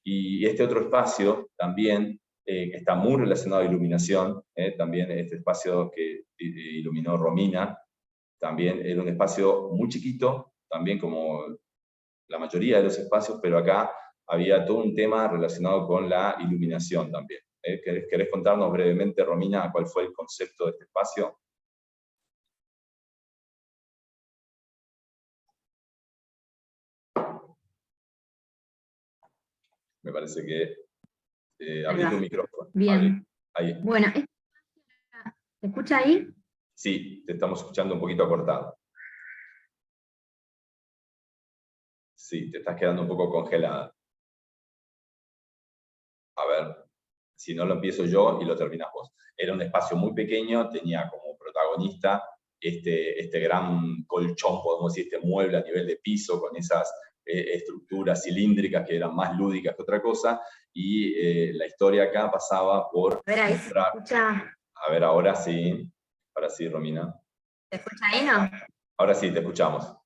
Y este otro espacio también, que está muy relacionado a iluminación, también este espacio que iluminó Romina, también era un espacio muy chiquito, también como la mayoría de los espacios, pero acá había todo un tema relacionado con la iluminación también. ¿Querés contarnos brevemente, Romina, cuál fue el concepto de este espacio? Me parece que abrí tu micrófono. Bien. Ahí. Bueno, ¿se escucha ahí? Sí, te estamos escuchando un poquito acortado. Sí, te estás quedando un poco congelada. A ver. si no lo empiezo yo y lo terminas vos. Era un espacio muy pequeño, tenía como protagonista este gran colchón, podemos decir, este mueble a nivel de piso, con esas estructuras cilíndricas que eran más lúdicas que otra cosa, y la historia acá pasaba por... A ver, ahí se escucha. A ver, ahora sí, Romina. ¿Se escucha ahí, no? Ahora sí, te escuchamos.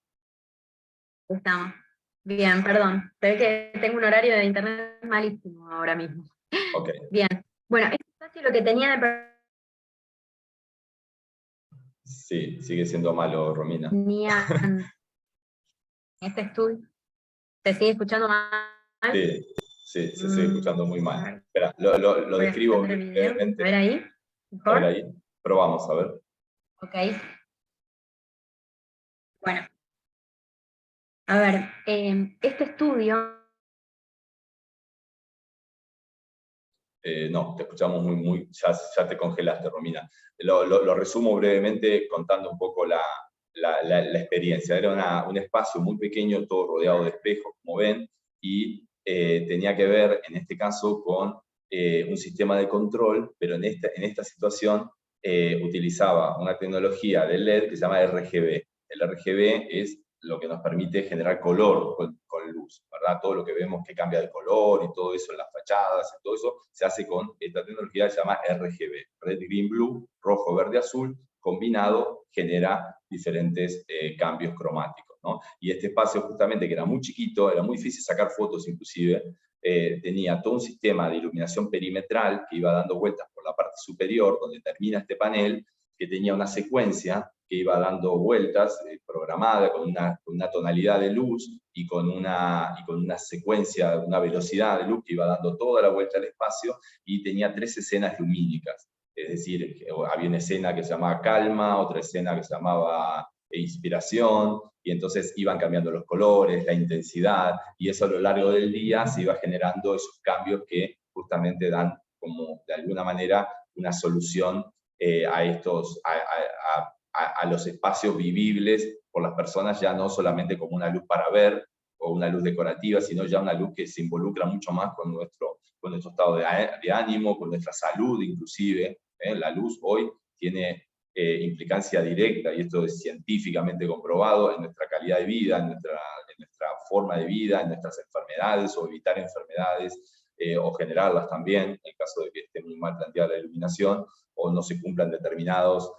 Estamos. Bien, perdón. Se ve que tengo un horario de internet malísimo ahora mismo. Ok. Bien. Bueno, este espacio lo que tenía de... Sí, sigue siendo malo, Romina. Tenían este estudio. ¿Se sigue escuchando mal? Sí, sí, se sigue escuchando muy mal. Espera, lo describo brevemente. A ver ahí. ¿Mejor? A ver ahí. Probamos, a ver. Ok. Bueno. A ver, este estudio... No, te escuchamos ya te congelaste, Romina. Lo resumo brevemente contando un poco la experiencia. Era un espacio muy pequeño, todo rodeado de espejos, como ven, y tenía que ver, en este caso, con un sistema de control, pero en esta situación utilizaba una tecnología de LED que se llama RGB. El RGB es lo que nos permite generar color con luz, ¿verdad? Todo lo que vemos que cambia de color y todo eso en las fachadas, y todo eso se hace con esta tecnología que se llama RGB, Red, Green, Blue, rojo, verde, azul, combinado genera diferentes cambios cromáticos, ¿no? Y este espacio justamente, que era muy chiquito, era muy difícil sacar fotos inclusive, tenía todo un sistema de iluminación perimetral que iba dando vueltas por la parte superior, donde termina este panel, que tenía una secuencia que iba dando vueltas programada con una tonalidad de luz y con una secuencia, una velocidad de luz que iba dando toda la vuelta al espacio, y tenía 3 escenas lumínicas. Es decir, había una escena que se llamaba calma, otra escena que se llamaba inspiración, y entonces iban cambiando los colores, la intensidad, y eso a lo largo del día se iba generando esos cambios que justamente dan como de alguna manera una solución a los espacios vivibles por las personas, ya no solamente como una luz para ver o una luz decorativa, sino ya una luz que se involucra mucho más con nuestro estado de ánimo, con nuestra salud inclusive. La luz hoy tiene implicancia directa, y esto es científicamente comprobado, en nuestra calidad de vida, en nuestra forma de vida, en nuestras enfermedades, o evitar enfermedades, o generarlas también, en el caso de que esté muy mal planteada la iluminación, o no se cumplan determinados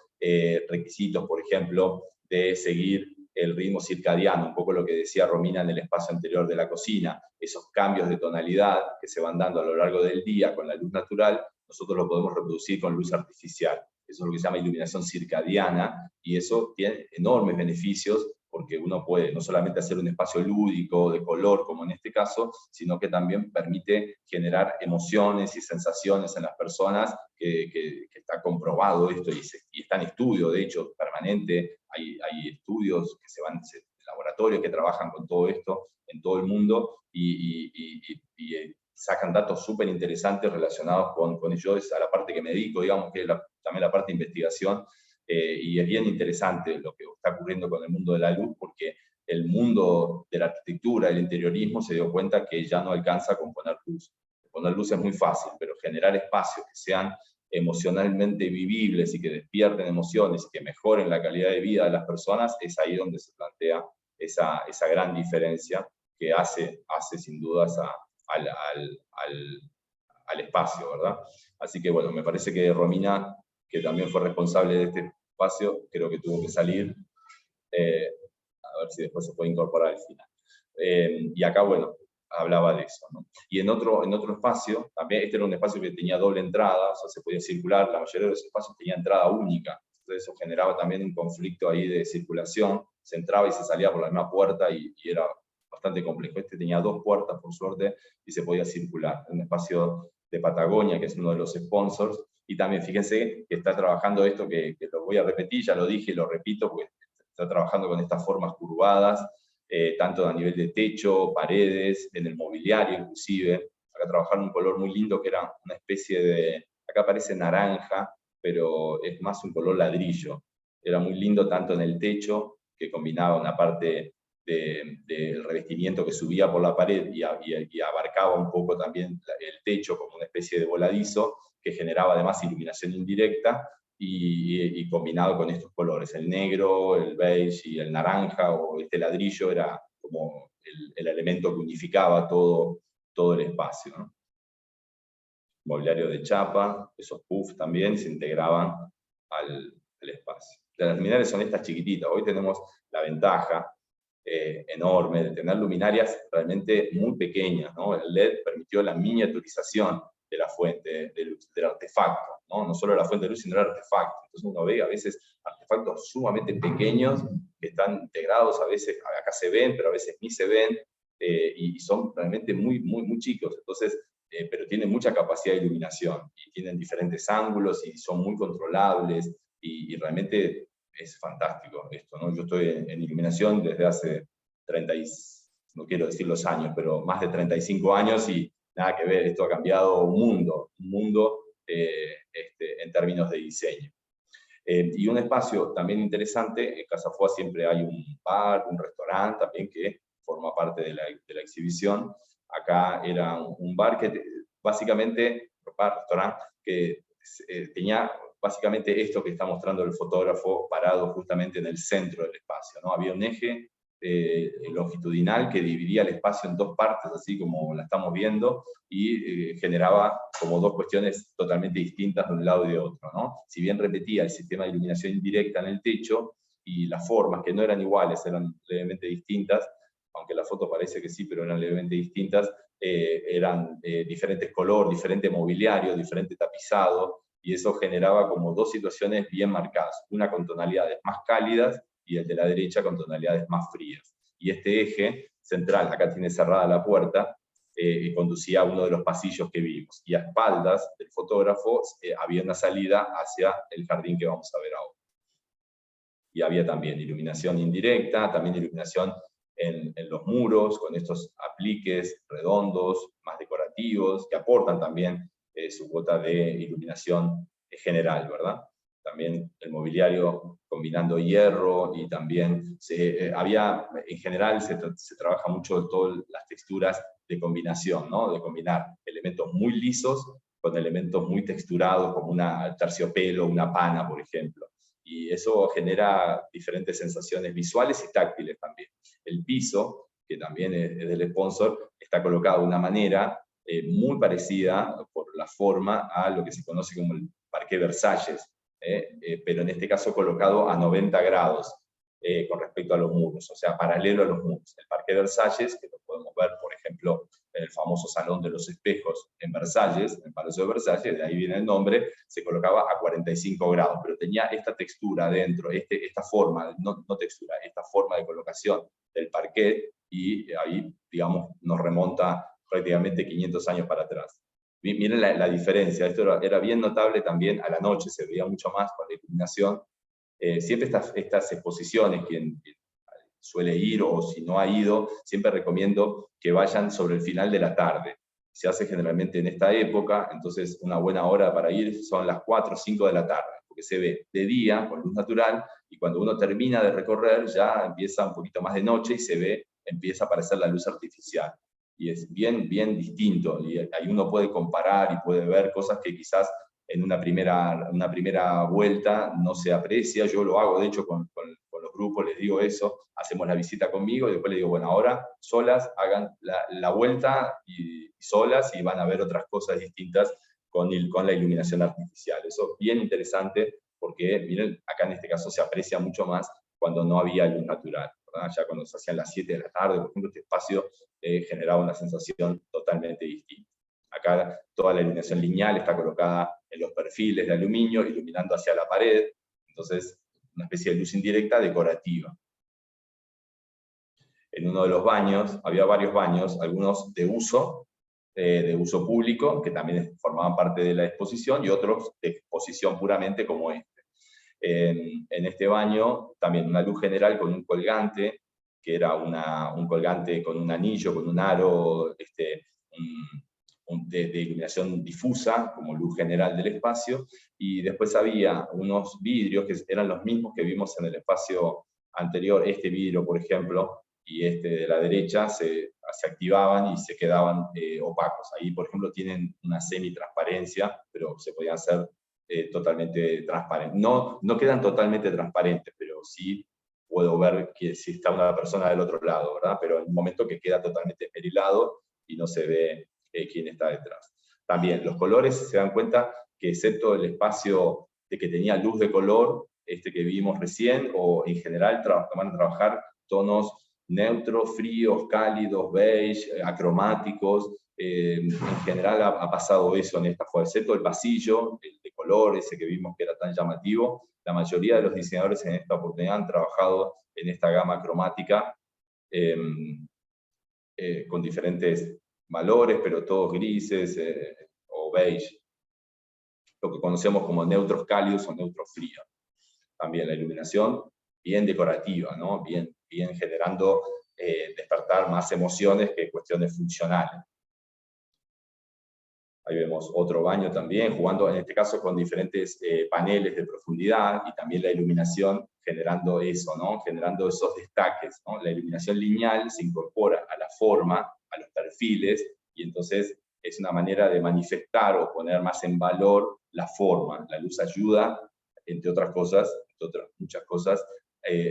requisitos, por ejemplo, de seguir el ritmo circadiano, un poco lo que decía Romina en el espacio anterior de la cocina, esos cambios de tonalidad que se van dando a lo largo del día con la luz natural, nosotros lo podemos reproducir con luz artificial. Eso es lo que se llama iluminación circadiana, y eso tiene enormes beneficios, porque uno puede no solamente hacer un espacio lúdico, de color, como en este caso, sino que también permite generar emociones y sensaciones en las personas, que está comprobado esto, y está en estudio, de hecho, permanente. Hay estudios que laboratorios que trabajan con todo esto en todo el mundo, y sacan datos súper interesantes relacionados con ello. Es a la parte que me dedico, digamos, que es también la parte de investigación, y es bien interesante lo que está ocurriendo con el mundo de la luz, porque el mundo de la arquitectura, el interiorismo, se dio cuenta que ya no alcanza con poner luz. Poner luz es muy fácil, pero generar espacios que sean emocionalmente vivibles y que despierten emociones y que mejoren la calidad de vida de las personas, es ahí donde se plantea esa gran diferencia que hace sin dudas al espacio, ¿verdad? Así que bueno, me parece que Romina, que también fue responsable de este espacio, creo que tuvo que salir, a ver si después se puede incorporar al final. Y acá, bueno, hablaba de eso, ¿no? Y en otro espacio, también este era un espacio que tenía doble entrada, o sea, se podía circular, la mayoría de los espacios tenía entrada única, entonces eso generaba también un conflicto ahí de circulación, se entraba y se salía por la misma puerta, y era bastante complejo. Este tenía 2 puertas, por suerte, y se podía circular. Un espacio de Patagonia, que es uno de los sponsors, y también fíjense que está trabajando esto, que lo voy a repetir, ya lo dije y lo repito, porque está trabajando con estas formas curvadas, tanto a nivel de techo, paredes, en el mobiliario inclusive. Acá trabajaron un color muy lindo que era una especie de, acá parece naranja, pero es más un color ladrillo. Era muy lindo tanto en el techo, que combinaba una parte del revestimiento que subía por la pared y abarcaba un poco también el techo como una especie de voladizo, que generaba además iluminación indirecta, y combinado con estos colores, el negro, el beige y el naranja, o este ladrillo, era como el elemento que unificaba todo el espacio, ¿no? Mobiliario de chapa, esos puffs también se integraban al espacio. Las luminarias son estas chiquititas. Hoy tenemos la ventaja enorme de tener luminarias realmente muy pequeñas, ¿no? El LED permitió la miniaturización de la fuente de luz, del artefacto, ¿no? No solo la fuente de luz, sino el artefacto. Entonces uno ve a veces artefactos sumamente pequeños que están integrados, a veces acá se ven, pero a veces ni se ven, y son realmente muy chicos. Entonces, pero tienen mucha capacidad de iluminación, y tienen diferentes ángulos, y son muy controlables, y realmente es fantástico esto, ¿no? Yo estoy en iluminación desde hace no quiero decir los años, pero más de 35 años, y nada que ver, esto ha cambiado un mundo en términos de diseño. Y un espacio también interesante, en Casa Foa siempre hay un bar, un restaurante también que forma parte de la exhibición. Acá era un bar que básicamente, restaurante, que tenía básicamente esto que está mostrando el fotógrafo parado justamente en el centro del espacio, ¿no? Había un eje longitudinal que dividía el espacio en dos partes, así como la estamos viendo, y generaba como dos cuestiones totalmente distintas de un lado y de otro, ¿no? Si bien repetía el sistema de iluminación indirecta en el techo, y las formas, que no eran iguales, eran levemente distintas, aunque la foto parece que sí, pero eran levemente distintas, eran diferentes color, diferente mobiliario, diferente tapizado, y eso generaba como dos situaciones bien marcadas, una con tonalidades más cálidas y el de la derecha con tonalidades más frías. Y este eje central, acá tiene cerrada la puerta, conducía a uno de los pasillos que vimos, y a espaldas del fotógrafo había una salida hacia el jardín que vamos a ver ahora. Y había también iluminación indirecta, también iluminación en los muros, con estos apliques redondos, más decorativos, que aportan también su cuota de iluminación general, ¿verdad? También el mobiliario combinando hierro, y también en general se trabaja mucho todas las texturas de combinación, ¿no? De combinar elementos muy lisos con elementos muy texturados, como una terciopelo, una pana, por ejemplo. Y eso genera diferentes sensaciones visuales y táctiles también. El piso, que también es del sponsor, está colocado de una manera muy parecida por la forma a lo que se conoce como el parqué Versalles, pero en este caso colocado a 90 grados con respecto a los muros, o sea, paralelo a los muros. El parqué Versalles, que lo podemos ver, por ejemplo, en el famoso Salón de los Espejos en Versalles, en el Palacio de Versalles, de ahí viene el nombre, se colocaba a 45 grados, pero tenía esta textura dentro, esta forma, no textura, esta forma de colocación del parquet, y ahí, digamos, nos remonta prácticamente 500 años para atrás. Miren la diferencia, esto era bien notable también a la noche, se veía mucho más con la iluminación. Siempre estas exposiciones, quien suele ir, o si no ha ido, siempre recomiendo que vayan sobre el final de la tarde. Se hace generalmente en esta época, entonces una buena hora para ir son las 4 o 5 de la tarde, porque se ve de día, con luz natural, y cuando uno termina de recorrer ya empieza un poquito más de noche, y empieza a aparecer la luz artificial. Y es bien distinto, y ahí uno puede comparar y puede ver cosas que quizás en una primera vuelta no se aprecia. Yo lo hago, de hecho, con los grupos, les digo eso, hacemos la visita conmigo, y después les digo, bueno, ahora solas hagan la vuelta y solas, y van a ver otras cosas distintas con la iluminación artificial. Eso es bien interesante, porque miren, acá en este caso se aprecia mucho más cuando no había luz natural, ¿verdad? Ya cuando se hacían las 7 de la tarde, por ejemplo, este espacio generaba una sensación totalmente distinta. Acá toda la iluminación lineal está colocada en los perfiles de aluminio, iluminando hacia la pared, entonces una especie de luz indirecta decorativa. En uno de los baños, había varios baños, algunos de uso público, que también formaban parte de la exposición, y otros de exposición puramente como este. En este baño, también una luz general con un colgante, que era un colgante con un anillo, con un aro, de iluminación difusa, como luz general del espacio, y después había unos vidrios que eran los mismos que vimos en el espacio anterior. Este vidrio, por ejemplo, y este de la derecha se activaban y se quedaban opacos. Ahí, por ejemplo, tienen una semi-transparencia, pero se podían hacer totalmente transparentes. No quedan totalmente transparentes, pero sí puedo ver que si está una persona del otro lado, ¿verdad? Pero en un momento que queda totalmente esmerilado y no se ve quién está detrás. También los colores, se dan cuenta que excepto el espacio de que tenía luz de color, este que vimos recién, o en general van a trabajar tonos neutros, fríos, cálidos, beige, acromáticos. En general ha pasado eso en esta foto, excepto el pasillo, el de color, ese que vimos que era tan llamativo. La mayoría de los diseñadores en esta oportunidad han trabajado en esta gama cromática con diferentes valores, pero todos grises o beige, lo que conocemos como neutros cálidos o neutros fríos. También la iluminación bien decorativa, ¿no? bien generando despertar más emociones que cuestiones funcionales. Ahí vemos otro baño también, jugando en este caso con diferentes paneles de profundidad, y también la iluminación generando eso, ¿no? Generando esos destaques, ¿no? La iluminación lineal se incorpora a la forma, a los perfiles, y entonces es una manera de manifestar o poner más en valor la forma. La luz ayuda, entre otras cosas, muchas cosas,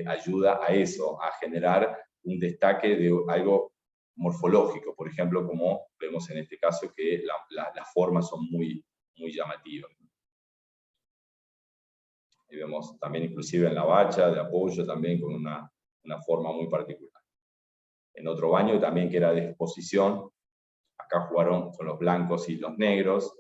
ayuda a eso, a generar un destaque de algo morfológico, por ejemplo, como vemos en este caso que las formas son muy llamativas. Y vemos también inclusive en la bacha de apoyo también con una forma muy particular. En otro baño también que era de exposición, acá jugaron con los blancos y los negros.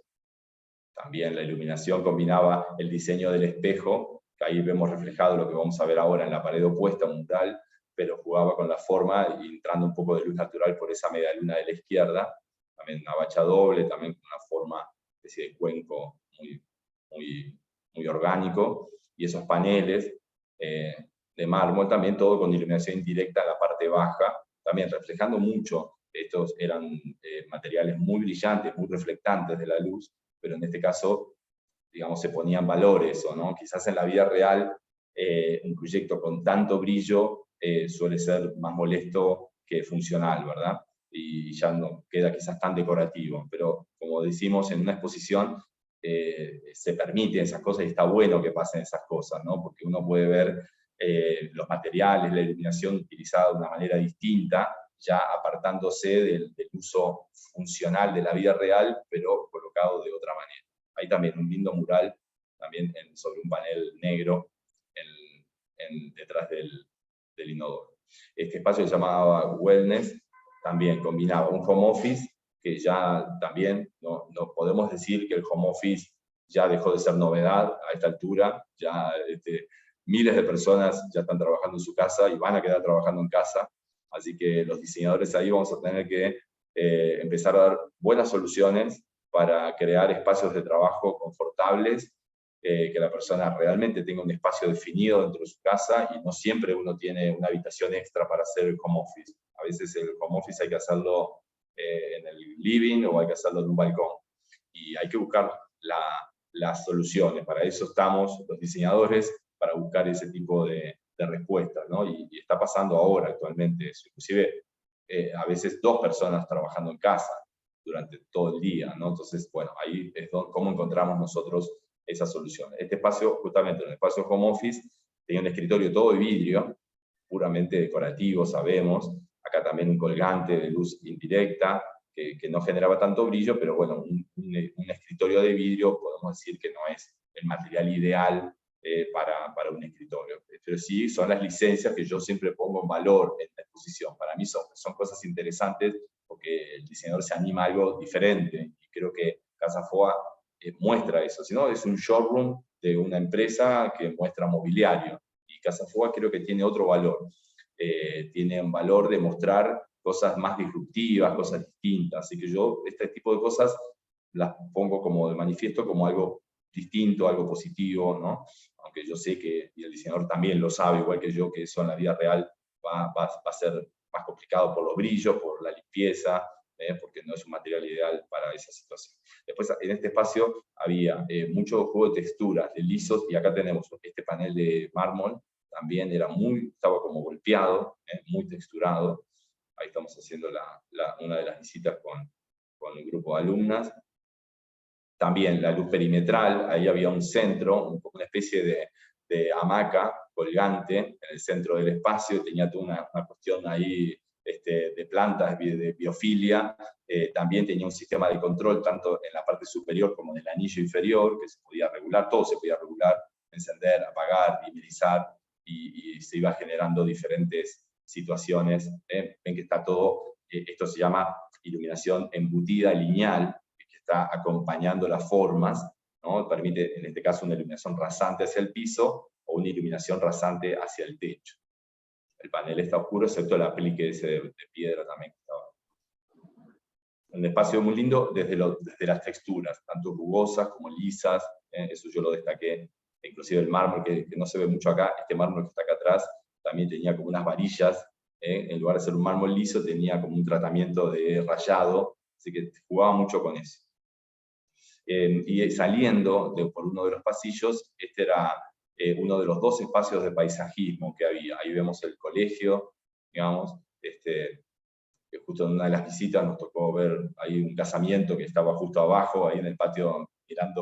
También la iluminación combinaba el diseño del espejo, que ahí vemos reflejado lo que vamos a ver ahora en la pared opuesta, un mural, pero jugaba con la forma y entrando un poco de luz natural por esa media luna de la izquierda. También una bacha doble, también con una forma de cuenco muy orgánico. Y esos paneles de mármol, también todo con iluminación indirecta en la parte baja, también reflejando mucho. Estos eran materiales muy brillantes, muy reflectantes de la luz, pero en este caso, digamos, se ponían valores, ¿o no? Quizás en la vida real, un proyecto con tanto brillo suele ser más molesto que funcional, ¿verdad? Y ya no queda quizás tan decorativo, pero como decimos, en una exposición se permiten esas cosas y está bueno que pasen esas cosas, ¿no? Porque uno puede ver los materiales, la iluminación utilizada de una manera distinta, ya apartándose del uso funcional de la vida real, pero colocado de otra manera. Hay también un lindo mural, también sobre un panel negro, detrás del inodoro. Este espacio se llamaba Wellness, también combinaba un home office, que ya también no podemos decir que el home office ya dejó de ser novedad a esta altura, ya miles de personas ya están trabajando en su casa y van a quedar trabajando en casa, así que los diseñadores ahí vamos a tener que empezar a dar buenas soluciones para crear espacios de trabajo confortables, que la persona realmente tenga un espacio definido dentro de su casa y no siempre uno tiene una habitación extra para hacer el home office. A veces el home office hay que hacerlo en el living o hay que hacerlo en un balcón. Y hay que buscar las soluciones. Para eso estamos los diseñadores, para buscar ese tipo de respuestas, ¿no? Y está pasando ahora actualmente eso. Inclusive a veces 2 personas trabajando en casa durante todo el día, ¿no? Entonces, bueno, ahí es cómo encontramos nosotros esa solución. Este espacio, justamente en el espacio home office, tenía un escritorio todo de vidrio, puramente decorativo, sabemos. Acá también un colgante de luz indirecta, que no generaba tanto brillo, pero bueno, un escritorio de vidrio podemos decir que no es el material ideal para un escritorio. Pero sí son las licencias que yo siempre pongo en valor en la exposición. Para mí son cosas interesantes porque el diseñador se anima a algo diferente, y creo que Casa Foa muestra eso. Si no, es un showroom de una empresa que muestra mobiliario, y Casa Foa creo que tiene otro valor. Tiene un valor de mostrar cosas más disruptivas, cosas distintas, así que yo este tipo de cosas las pongo como de manifiesto como algo distinto, algo positivo, ¿no? Aunque yo sé que, y el diseñador también lo sabe, igual que yo, que eso en la vida real va a ser más complicado por los brillos, por la limpieza, porque no es un material ideal para esa situación. Después, en este espacio había mucho juego de texturas, de lisos, y acá tenemos este panel de mármol, también estaba como golpeado, muy texturado. Ahí estamos haciendo una de las visitas con el grupo de alumnas. También la luz perimetral, ahí había un centro, una especie de hamaca colgante en el centro del espacio, tenía toda una cuestión ahí de plantas, de biofilia. También tenía un sistema de control tanto en la parte superior como en el anillo inferior, que se podía regular, todo se podía regular, encender, apagar, dimerizar, y se iba generando diferentes situaciones. Ven que está todo, esto se llama iluminación embutida lineal, que está acompañando las formas, ¿no? Permite, en este caso, una iluminación rasante hacia el piso o una iluminación rasante hacia el techo. El panel está oscuro, excepto el aplique ese de piedra también que estaba. Un espacio muy lindo desde las texturas, tanto rugosas como lisas, eso yo lo destaqué. Inclusive el mármol, que no se ve mucho acá, este mármol que está acá atrás, también tenía como unas varillas, en lugar de ser un mármol liso, tenía como un tratamiento de rayado, así que jugaba mucho con eso. Y saliendo por uno de los pasillos, este era uno de los 2 espacios de paisajismo que había. Ahí vemos el colegio, digamos, justo en una de las visitas nos tocó ver ahí un casamiento que estaba justo abajo, ahí en el patio,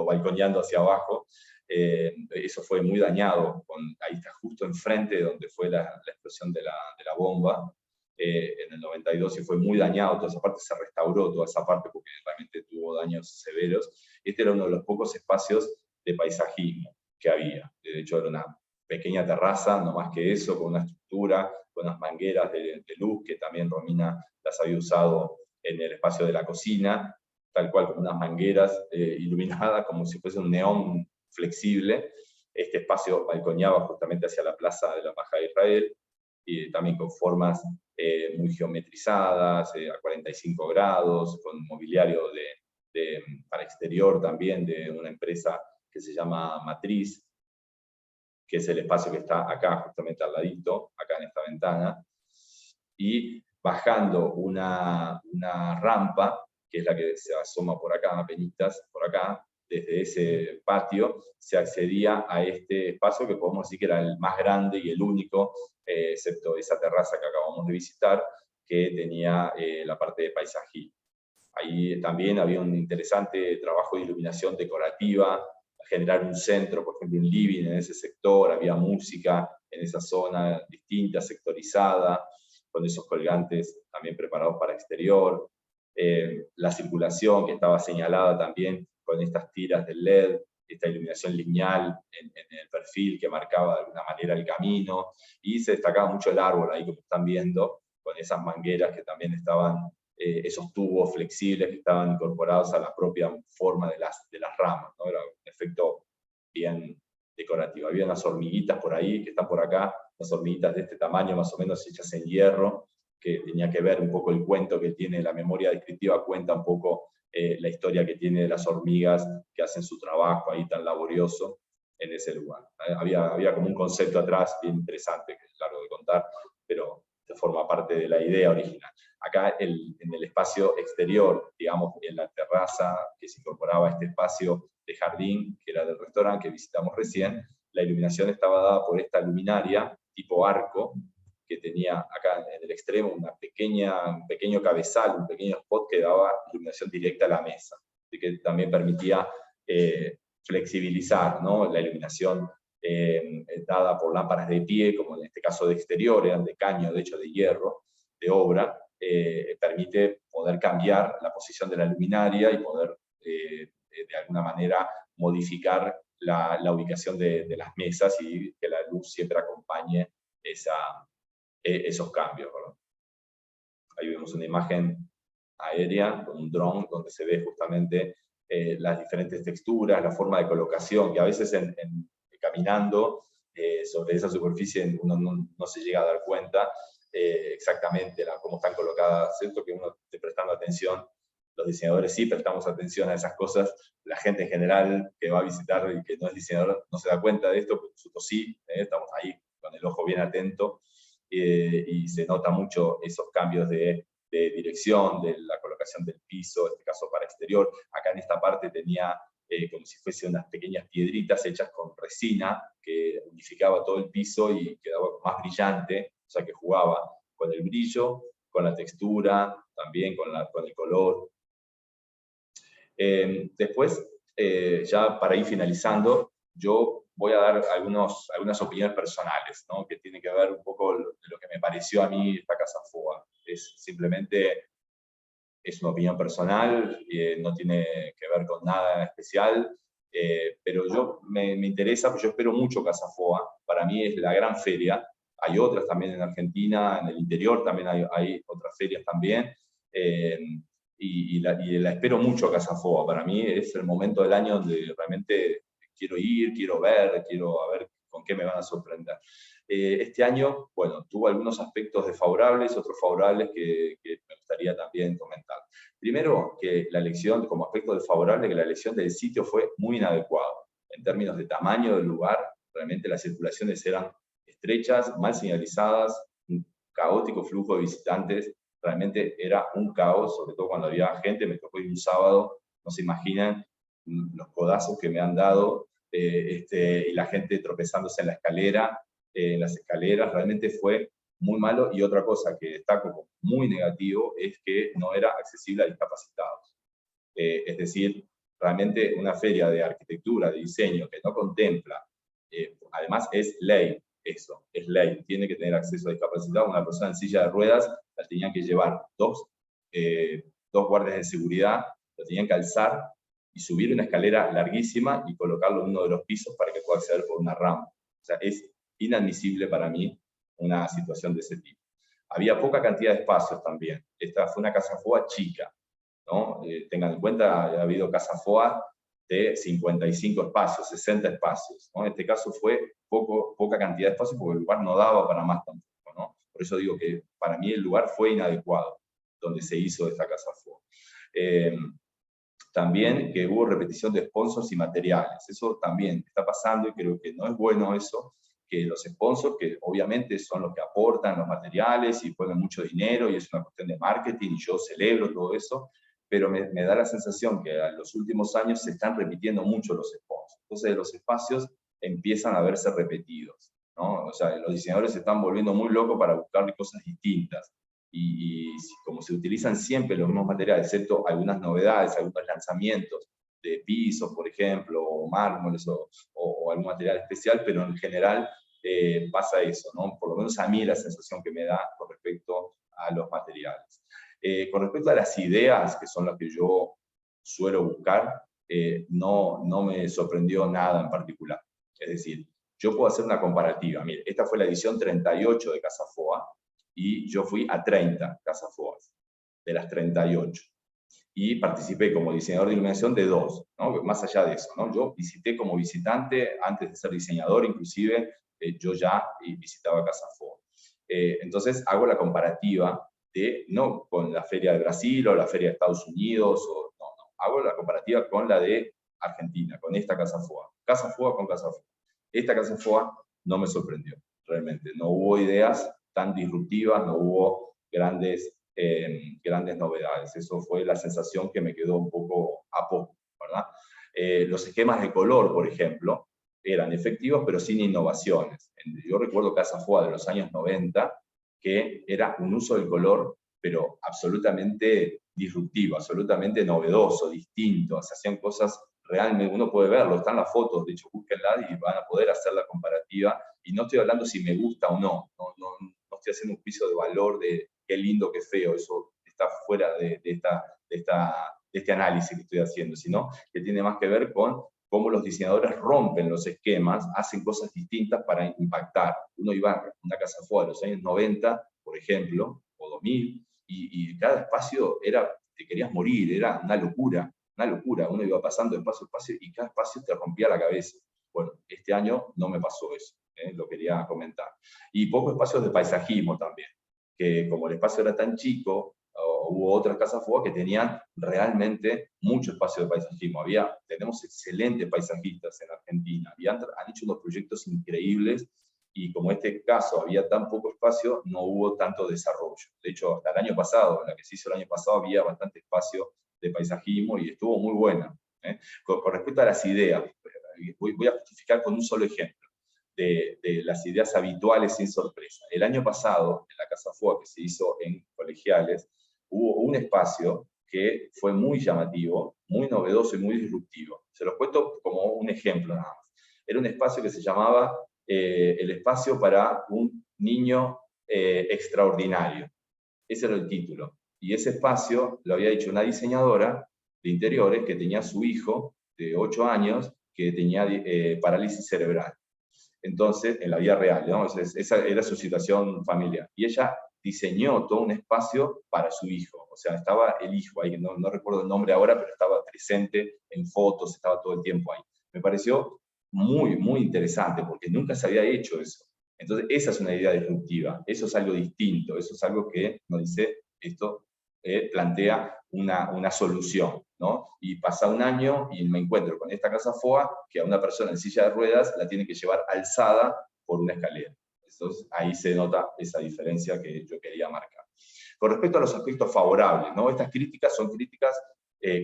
balconeando hacia abajo. Eso fue muy dañado, ahí está justo enfrente de donde fue la explosión de la bomba, en el 92, y fue muy dañado, toda esa parte se restauró, toda esa parte, porque realmente tuvo daños severos. Este era uno de los pocos espacios de paisajismo que había. De hecho, era una pequeña terraza, no más que eso, con una estructura, con unas mangueras de luz, que también Romina las había usado en el espacio de la cocina, tal cual, como unas mangueras iluminadas, como si fuese un neón flexible. Este espacio balconeaba justamente hacia la plaza de la Embajada de Israel, y también con formas muy geometrizadas, a 45 grados, con mobiliario para exterior también, de una empresa que se llama Matriz, que es el espacio que está acá, justamente al ladito, acá en esta ventana, y bajando una rampa, que es la que se asoma por acá, apenitas, por acá, desde ese patio, se accedía a este espacio que podemos decir que era el más grande y el único, excepto esa terraza que acabamos de visitar, que tenía la parte de paisajismo. Ahí también había un interesante trabajo de iluminación decorativa, generar un centro, por ejemplo, un living en ese sector, había música en esa zona distinta, sectorizada, con esos colgantes también preparados para exterior, la circulación que estaba señalada también con estas tiras de LED, esta iluminación lineal en el perfil que marcaba de alguna manera el camino, y se destacaba mucho el árbol ahí, como están viendo, con esas mangueras que también estaban, esos tubos flexibles que estaban incorporados a la propia forma de las ramas, ¿no? Era un efecto bien decorativo. Había unas hormiguitas por ahí, que están por acá, unas hormiguitas de este tamaño, más o menos hechas en hierro, que tenía que ver un poco el cuento que tiene, la memoria descriptiva cuenta un poco la historia que tiene de las hormigas que hacen su trabajo ahí tan laborioso en ese lugar. Había como un concepto atrás bien interesante, que es largo de contar, pero forma parte de la idea original. Acá en el espacio exterior, digamos, en la terraza que se incorporaba a este espacio de jardín, que era del restaurante que visitamos recién, la iluminación estaba dada por esta luminaria tipo arco, que tenía acá en el extremo un pequeño cabezal, un pequeño spot que daba iluminación directa a la mesa, así que también permitía flexibilizar, ¿no?, la iluminación dada por lámparas de pie, como en este caso de exterior, eran de caño, de hecho de hierro, de obra, permite poder cambiar la posición de la luminaria y poder de alguna manera modificar la ubicación de las mesas, y que la luz siempre acompañe esos cambios, ¿verdad? Ahí vemos una imagen aérea con un dron donde se ve justamente las diferentes texturas, la forma de colocación, que a veces caminando sobre esa superficie uno no se llega a dar cuenta exactamente cómo están colocadas. Siento que uno esté prestando atención, los diseñadores sí prestamos atención a esas cosas, la gente en general que va a visitar y que no es diseñador no se da cuenta de esto, pero nosotros sí, estamos ahí con el ojo bien atento, y se nota mucho esos cambios de dirección, de la colocación del piso, en este caso para exterior. Acá en esta parte tenía como si fuesen unas pequeñas piedritas hechas con resina, que unificaba todo el piso y quedaba más brillante, o sea que jugaba con el brillo, con la textura, también con el color. Después, ya para ir finalizando, yo voy a dar algunas opiniones personales, ¿no? Que tienen que ver un poco de lo que me pareció a mí esta Casa Foa. Simplemente es una opinión personal, no tiene que ver con nada especial, pero me interesa, porque yo espero mucho Casa Foa. Para mí es la gran feria. Hay otras también en Argentina, en el interior también hay otras ferias también, y la espero mucho a Casa Foa. Para mí es el momento del año donde realmente quiero ir, quiero ver con qué me van a sorprender. Este año, bueno, tuvo algunos aspectos desfavorables, otros favorables que me gustaría también comentar. Primero, que la elección, como aspecto desfavorable, que la elección del sitio fue muy inadecuada. En términos de tamaño del lugar, realmente las circulaciones eran estrechas, mal señalizadas, un caótico flujo de visitantes, realmente era un caos, sobre todo cuando había gente. Me tocó ir un sábado, no se imaginan los codazos que me han dado, y la gente tropezándose en la escalera, en las escaleras, realmente fue muy malo. Y otra cosa que destaco como muy negativo es que no era accesible a discapacitados. Es decir, realmente una feria de arquitectura, de diseño, que no contempla, además es ley, eso, es ley, tiene que tener acceso a discapacitados. Una persona en silla de ruedas la tenían que llevar dos guardias de seguridad, lo tenían que alzar y subir una escalera larguísima y colocarlo en uno de los pisos para que pueda acceder por una rampa. O sea, es inadmisible para mí una situación de ese tipo. Había poca cantidad de espacios también. Esta fue una Casa Foa chica, ¿no? Tengan en cuenta, ha habido Casa Foa de 55 espacios, 60 espacios, ¿no? En este caso fue poca cantidad de espacios porque el lugar no daba para más tampoco, ¿no? Por eso digo que para mí el lugar fue inadecuado donde se hizo esta Casa Foa. También que hubo repetición de sponsors y materiales. Eso también está pasando y creo que no es bueno eso, que los sponsors, que obviamente son los que aportan los materiales y ponen mucho dinero y es una cuestión de marketing, y yo celebro todo eso, pero me da la sensación que en los últimos años se están repitiendo mucho los sponsors. Entonces los espacios empiezan a verse repetidos, ¿no? O sea, los diseñadores se están volviendo muy locos para buscar cosas distintas. Y como se utilizan siempre los mismos materiales, excepto algunas novedades, algunos lanzamientos de pisos, por ejemplo, o mármoles, o algún material especial, pero en general pasa eso, ¿no? Por lo menos a mí la sensación que me da con respecto a los materiales. Con respecto a las ideas, que son las que yo suelo buscar, no me sorprendió nada en particular. Es decir, yo puedo hacer una comparativa. Mire, esta fue la edición 38 de Casa Foa, y yo fui a 30 Casa Foas, de las 38. Y participé como diseñador de iluminación de 2, ¿no? Más allá de eso, ¿no? Yo visité como visitante, antes de ser diseñador, inclusive, yo ya visitaba Casa Foa. Entonces hago la comparativa no con la Feria de Brasil o la Feria de Estados Unidos, no, hago la comparativa con la de Argentina, con esta Casa Foa. Casa Foa con Casa Foa. Esta Casa Foa no me sorprendió, realmente. No hubo ideas tan disruptivas, no hubo grandes novedades. Eso fue la sensación que me quedó un poco a poco, ¿verdad? Los esquemas de color, por ejemplo, eran efectivos, pero sin innovaciones. Yo recuerdo Casa Foa de los años 90, que era un uso del color, pero absolutamente disruptivo, absolutamente novedoso, distinto. Se hacían cosas realmente, uno puede verlo, están las fotos, de hecho, búsquenlas y van a poder hacer la comparativa. Y no estoy hablando si me gusta o no estoy haciendo un juicio de valor de qué lindo, qué feo, eso está fuera de este análisis que estoy haciendo, sino que tiene más que ver con cómo los diseñadores rompen los esquemas, hacen cosas distintas para impactar. Uno iba a una Casa Foa de los años 90, por ejemplo, o 2000, y cada espacio te querías morir, era una locura. Uno iba pasando de espacio a espacio y cada espacio te rompía la cabeza. Bueno, este año no me pasó eso, lo quería comentar. Y pocos espacios de paisajismo también, que como el espacio era tan chico, hubo otras Casas Foa que tenían realmente mucho espacio de paisajismo. Tenemos excelentes paisajistas en Argentina, han hecho unos proyectos increíbles, y como este caso había tan poco espacio, no hubo tanto desarrollo. De hecho, hasta el año pasado, en la que se hizo el año pasado, había bastante espacio de paisajismo y estuvo muy buena. Con respecto a las ideas, voy a justificar con un solo ejemplo de las ideas habituales sin sorpresa. El año pasado, en la Casa FOA que se hizo en Colegiales, hubo un espacio que fue muy llamativo, muy novedoso y muy disruptivo. Se los cuento como un ejemplo nada más. Era un espacio que se llamaba el espacio para un niño extraordinario. Ese era el título. Y ese espacio lo había hecho una diseñadora de interiores que tenía a su hijo de 8 años que tenía parálisis cerebral. Entonces, en la vida real, ¿no? Esa era su situación familiar. Y ella diseñó todo un espacio para su hijo. O sea, estaba el hijo ahí, no recuerdo el nombre ahora, pero estaba presente en fotos, estaba todo el tiempo ahí. Me pareció muy, muy interesante, porque nunca se había hecho eso. Entonces, esa es una idea disruptiva, eso es algo distinto, eso es algo que nos dice, esto plantea una solución, ¿no? Y pasa un año y me encuentro con esta Casa FOA que a una persona en silla de ruedas la tiene que llevar alzada por una escalera. Entonces, ahí se nota esa diferencia que yo quería marcar. Con respecto a los aspectos favorables, ¿no? Estas críticas son críticas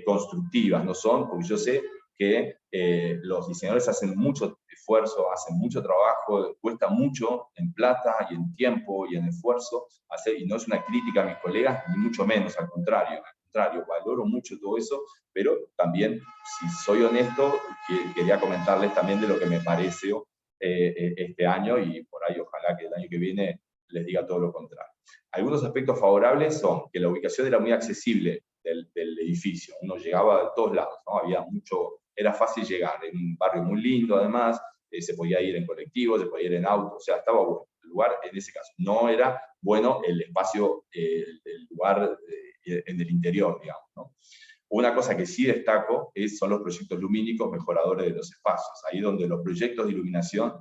constructivas, no son, porque yo sé que los diseñadores hacen mucho esfuerzo, hacen mucho trabajo, cuesta mucho en plata y en tiempo y en esfuerzo hacer, y no es una crítica a mis colegas, ni mucho menos, al contrario, valoro mucho todo eso, pero también, si soy honesto, quería comentarles también de lo que me pareció este año, y por ahí ojalá que el año que viene les diga todo lo contrario. Algunos aspectos favorables son que la ubicación era muy accesible del edificio, uno llegaba de todos lados, ¿no? Había mucho, era fácil llegar, en un barrio muy lindo además, se podía ir en colectivo, se podía ir en auto, o sea, estaba bueno el lugar en ese caso. No era bueno el espacio, el lugar en el interior, digamos, ¿no? Una cosa que sí destaco son los proyectos lumínicos mejoradores de los espacios, ahí donde los proyectos de iluminación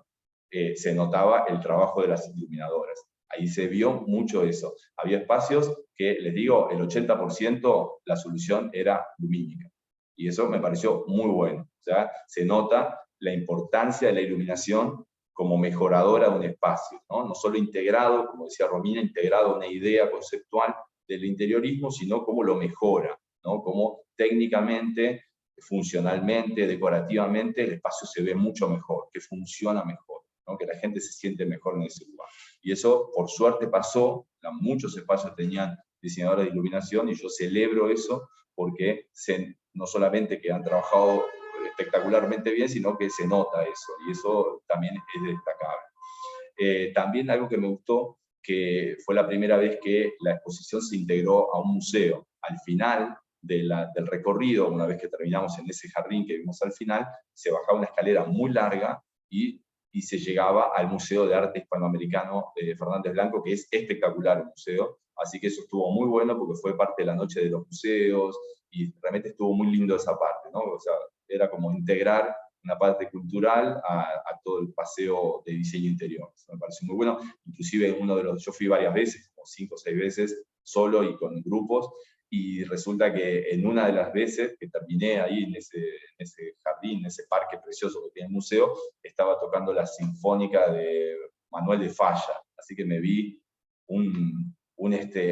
se notaba el trabajo de las iluminadoras. Ahí se vio mucho eso. Había espacios que, les digo, el 80% la solución era lumínica. Y eso me pareció muy bueno. O sea, se nota la importancia de la iluminación como mejoradora de un espacio, ¿no? No solo integrado, como decía Romina, integrado a una idea conceptual del interiorismo, sino como lo mejora, ¿no? Como técnicamente, funcionalmente, decorativamente, el espacio se ve mucho mejor, que funciona mejor, ¿no? Que la gente se siente mejor en ese lugar. Y eso, por suerte, pasó. Muchos espacios tenían diseñadores de iluminación, y yo celebro eso, porque no solamente que han trabajado espectacularmente bien, sino que se nota eso, y eso también es destacable. También algo que me gustó, que fue la primera vez que la exposición se integró a un museo. Al final del recorrido, una vez que terminamos en ese jardín que vimos al final, se bajaba una escalera muy larga y se llegaba al Museo de Arte Hispanoamericano de Fernández Blanco, que es espectacular el museo, así que eso estuvo muy bueno porque fue parte de la noche de los museos, y realmente estuvo muy lindo esa parte, ¿no? O sea, era como integrar una parte cultural a todo el paseo de diseño interior. Eso me pareció muy bueno. Inclusive yo fui varias veces, como 5 o 6 veces, solo y con grupos, y resulta que en una de las veces que terminé ahí en ese jardín, en ese parque precioso que tiene el museo, estaba tocando la Sinfónica de Manuel de Falla, así que me vi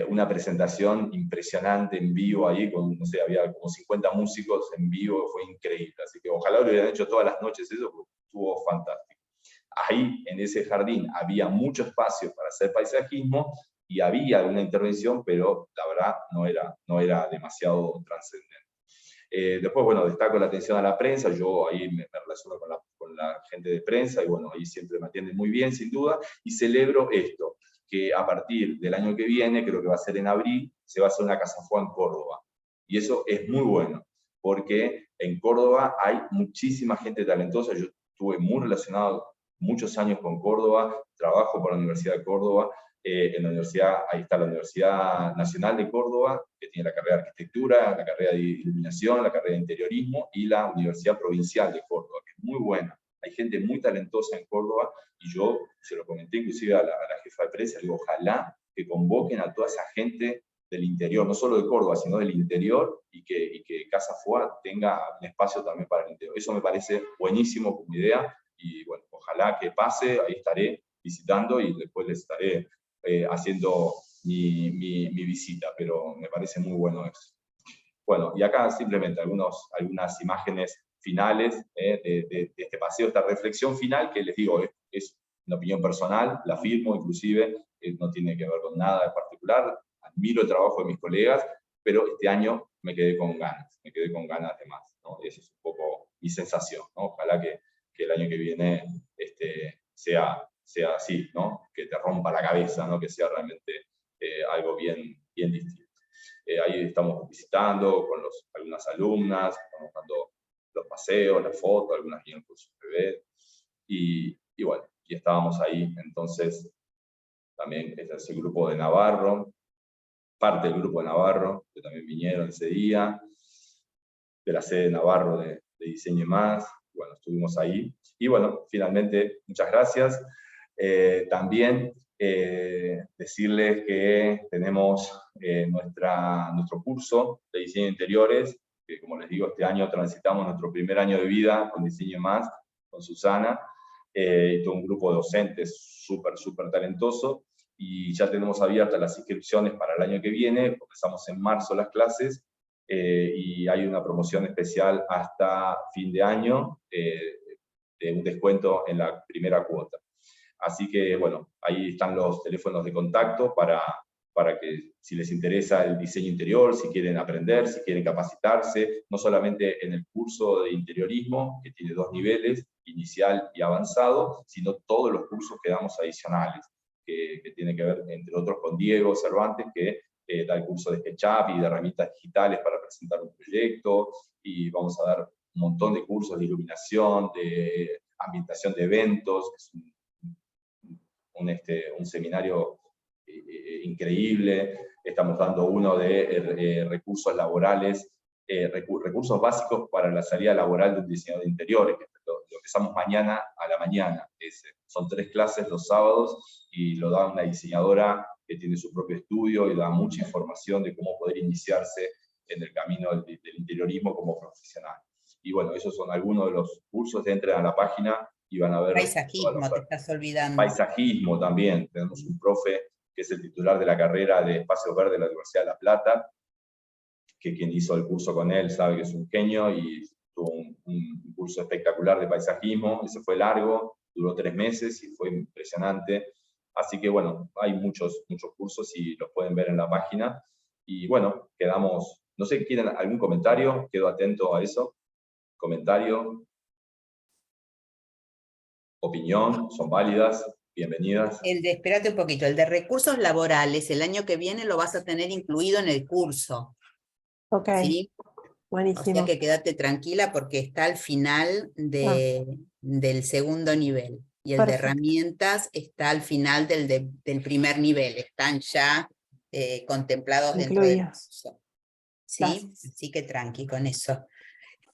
una presentación impresionante en vivo ahí, con, no sé, había como 50 músicos en vivo, fue increíble, así que ojalá lo hubieran hecho todas las noches eso, porque estuvo fantástico. Ahí, en ese jardín, había mucho espacio para hacer paisajismo, y había alguna intervención, pero la verdad no era demasiado trascendente. Después, bueno, destaco la atención a la prensa, yo ahí me relaciono con la gente de prensa, y bueno, ahí siempre me atienden muy bien, sin duda, y celebro esto, que a partir del año que viene, creo que va a ser en abril, se va a hacer una Casa FOA en Córdoba. Y eso es muy bueno, porque en Córdoba hay muchísima gente talentosa. Yo estuve muy relacionado muchos años con Córdoba, trabajo para la Universidad de Córdoba, en la universidad, ahí está la Universidad Nacional de Córdoba, que tiene la carrera de Arquitectura, la carrera de Iluminación, la carrera de Interiorismo, y la Universidad Provincial de Córdoba, que es muy buena. Hay gente muy talentosa en Córdoba, y yo se lo comenté inclusive a la jefa de prensa, digo, ojalá que convoquen a toda esa gente del interior, no solo de Córdoba, sino del interior, y que Casa FOA tenga un espacio también para el interior. Eso me parece buenísimo como idea, y bueno, ojalá que pase, ahí estaré visitando, y después les estaré haciendo mi visita, pero me parece muy bueno eso. Bueno, y acá simplemente algunas imágenes finales de este paseo, esta reflexión final, que les digo, es una opinión personal, la firmo inclusive, no tiene que ver con nada en particular, admiro el trabajo de mis colegas, pero este año me quedé con ganas de más, ¿no? Y esa es un poco mi sensación, ¿no? Ojalá que el año que viene sea así, ¿no? Que te rompa la cabeza, ¿no? Que sea realmente algo bien distinto. Ahí estamos visitando con algunas alumnas, estamos dando los paseos, las fotos, algunas vienen con sus bebés, y bueno, y estábamos ahí, entonces también este es el grupo de Navarro, parte del grupo de Navarro, que también vinieron ese día, de la sede de Navarro de Diseño y Más, bueno, estuvimos ahí, y bueno, finalmente, muchas gracias. También decirles que tenemos nuestro curso de diseño de interiores, que como les digo, este año transitamos nuestro primer año de vida con Diseño y Más, con Susana, y todo un grupo de docentes súper talentoso, y ya tenemos abiertas las inscripciones para el año que viene, empezamos en marzo las clases, y hay una promoción especial hasta fin de año, de un descuento en la primera cuota. Así que, bueno, ahí están los teléfonos de contacto para que si les interesa el diseño interior, si quieren aprender, si quieren capacitarse, no solamente en el curso de interiorismo, que tiene 2 niveles, inicial y avanzado, sino todos los cursos que damos adicionales, que tienen que ver, entre otros, con Diego Cervantes, que da el curso de SketchUp y de herramientas digitales para presentar un proyecto, y vamos a dar un montón de cursos de iluminación, de ambientación de eventos, que es un seminario increíble. Estamos dando uno de recursos laborales, recursos básicos para la salida laboral de un diseñador de interiores, que lo empezamos mañana a la mañana. Son 3 clases los sábados, y lo da una diseñadora que tiene su propio estudio, y da mucha información de cómo poder iniciarse en el camino del interiorismo como profesional. Y bueno, esos son algunos de los cursos. Entren a la página y van a ver... Paisajismo, te estás olvidando. Paisajismo también. Tenemos un profe que es el titular de la carrera de Espacios Verdes de la Universidad de La Plata, que quien hizo el curso con él sabe que es un genio, y tuvo un curso espectacular de paisajismo. Ese fue largo, duró 3 meses y fue impresionante. Así que bueno, hay muchos cursos y los pueden ver en la página. Y bueno, quedamos, no sé, ¿quieren algún comentario? Quedo atento a eso. Comentario, opinión, son válidas, bienvenidas. Espérate un poquito, el de recursos laborales, el año que viene lo vas a tener incluido en el curso. Ok, ¿Sí? buenísimo. O sea que quédate tranquila porque está al final del segundo nivel. Y el Perfecto. de herramientas está al final del primer nivel. Están ya contemplados dentro del Incluidos. curso. ¿Sí? Gracias. Así que tranqui con eso.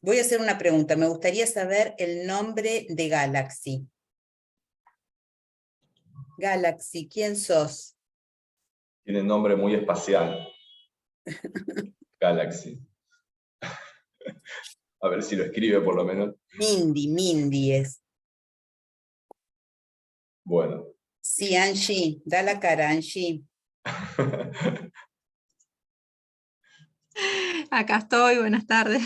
Voy a hacer una pregunta. Me gustaría saber el nombre de Galaxy. Galaxy, ¿quién sos? Tiene un nombre muy espacial. Galaxy. A ver si lo escribe por lo menos. Mindy es. Bueno. Sí, Angie, da la cara, Angie. Acá estoy, buenas tardes.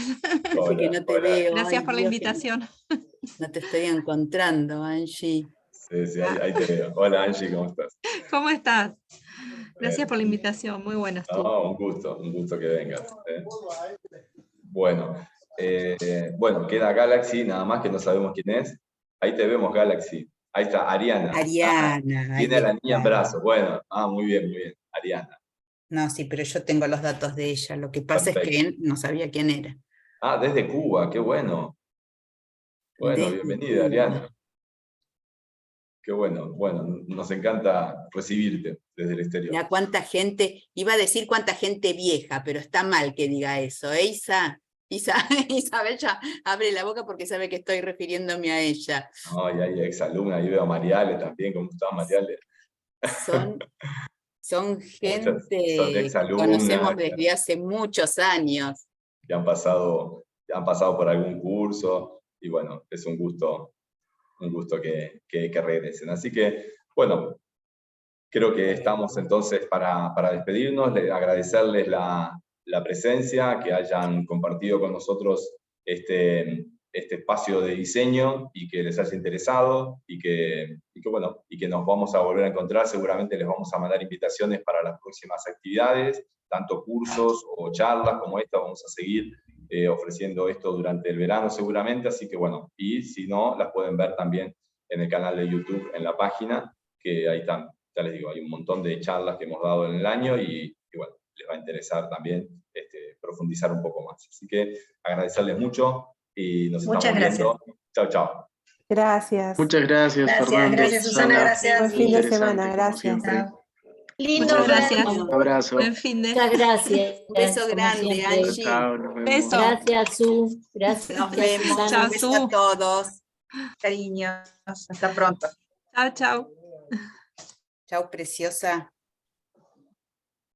Hola, que no te veo. Gracias Ay, por la Dios, invitación. no te estoy encontrando, Angie. Sí, ahí te veo. Hola Angie, ¿cómo estás? ¿Cómo estás? Gracias por la invitación, muy buena estuvo. No, un gusto que vengas. Bueno, queda Galaxy, nada más, que no sabemos quién es. Ahí te vemos, Galaxy. Ahí está, Ariana. Ariana. Tiene a la niña en brazos. Bueno, muy bien, Ariana. No, sí, pero yo tengo los datos de ella. Lo que pasa es que él no sabía quién era. Desde Cuba, qué bueno. Bueno, bienvenida, Cuba. Ariana. Qué bueno, nos encanta recibirte desde el exterior. Mira cuánta gente, iba a decir cuánta gente vieja, pero está mal que diga eso, ¿eh, Isabel ya abre la boca porque sabe que estoy refiriéndome a ella. No, y hay exalumna, ahí veo a Mariale también, ¿cómo está Mariale? Son gente que conocemos desde hace muchos años. Que han pasado por algún curso, y bueno, es un gusto que regresen. Así que, bueno, creo que estamos entonces para despedirnos, agradecerles la la presencia, que hayan compartido con nosotros este espacio de diseño y que les haya interesado y que nos vamos a volver a encontrar. Seguramente les vamos a mandar invitaciones para las próximas actividades, tanto cursos o charlas como esta. Vamos a seguir ofreciendo esto durante el verano seguramente, así que bueno, y si no, las pueden ver también en el canal de YouTube, en la página, que ahí están, ya les digo, hay un montón de charlas que hemos dado en el año y bueno, les va a interesar también profundizar un poco más. Así que agradecerles mucho y nos estamos viendo. Chao, chao. Gracias. Muchas gracias, Fernando. Gracias, Susana, gracias. Buen fin de Interesante, semana, como gracias. siempre. Lindo, Muchas gracias. Un abrazo. Buen fin de. Muchas gracias. Un beso como grande, siempre. Angie. Chao, nos vemos. Beso. Gracias, Su. Gracias, Nos vemos. Susana. Chao, Un beso a Su. todos. Cariños, hasta pronto. Chao, chao. Chao, preciosa.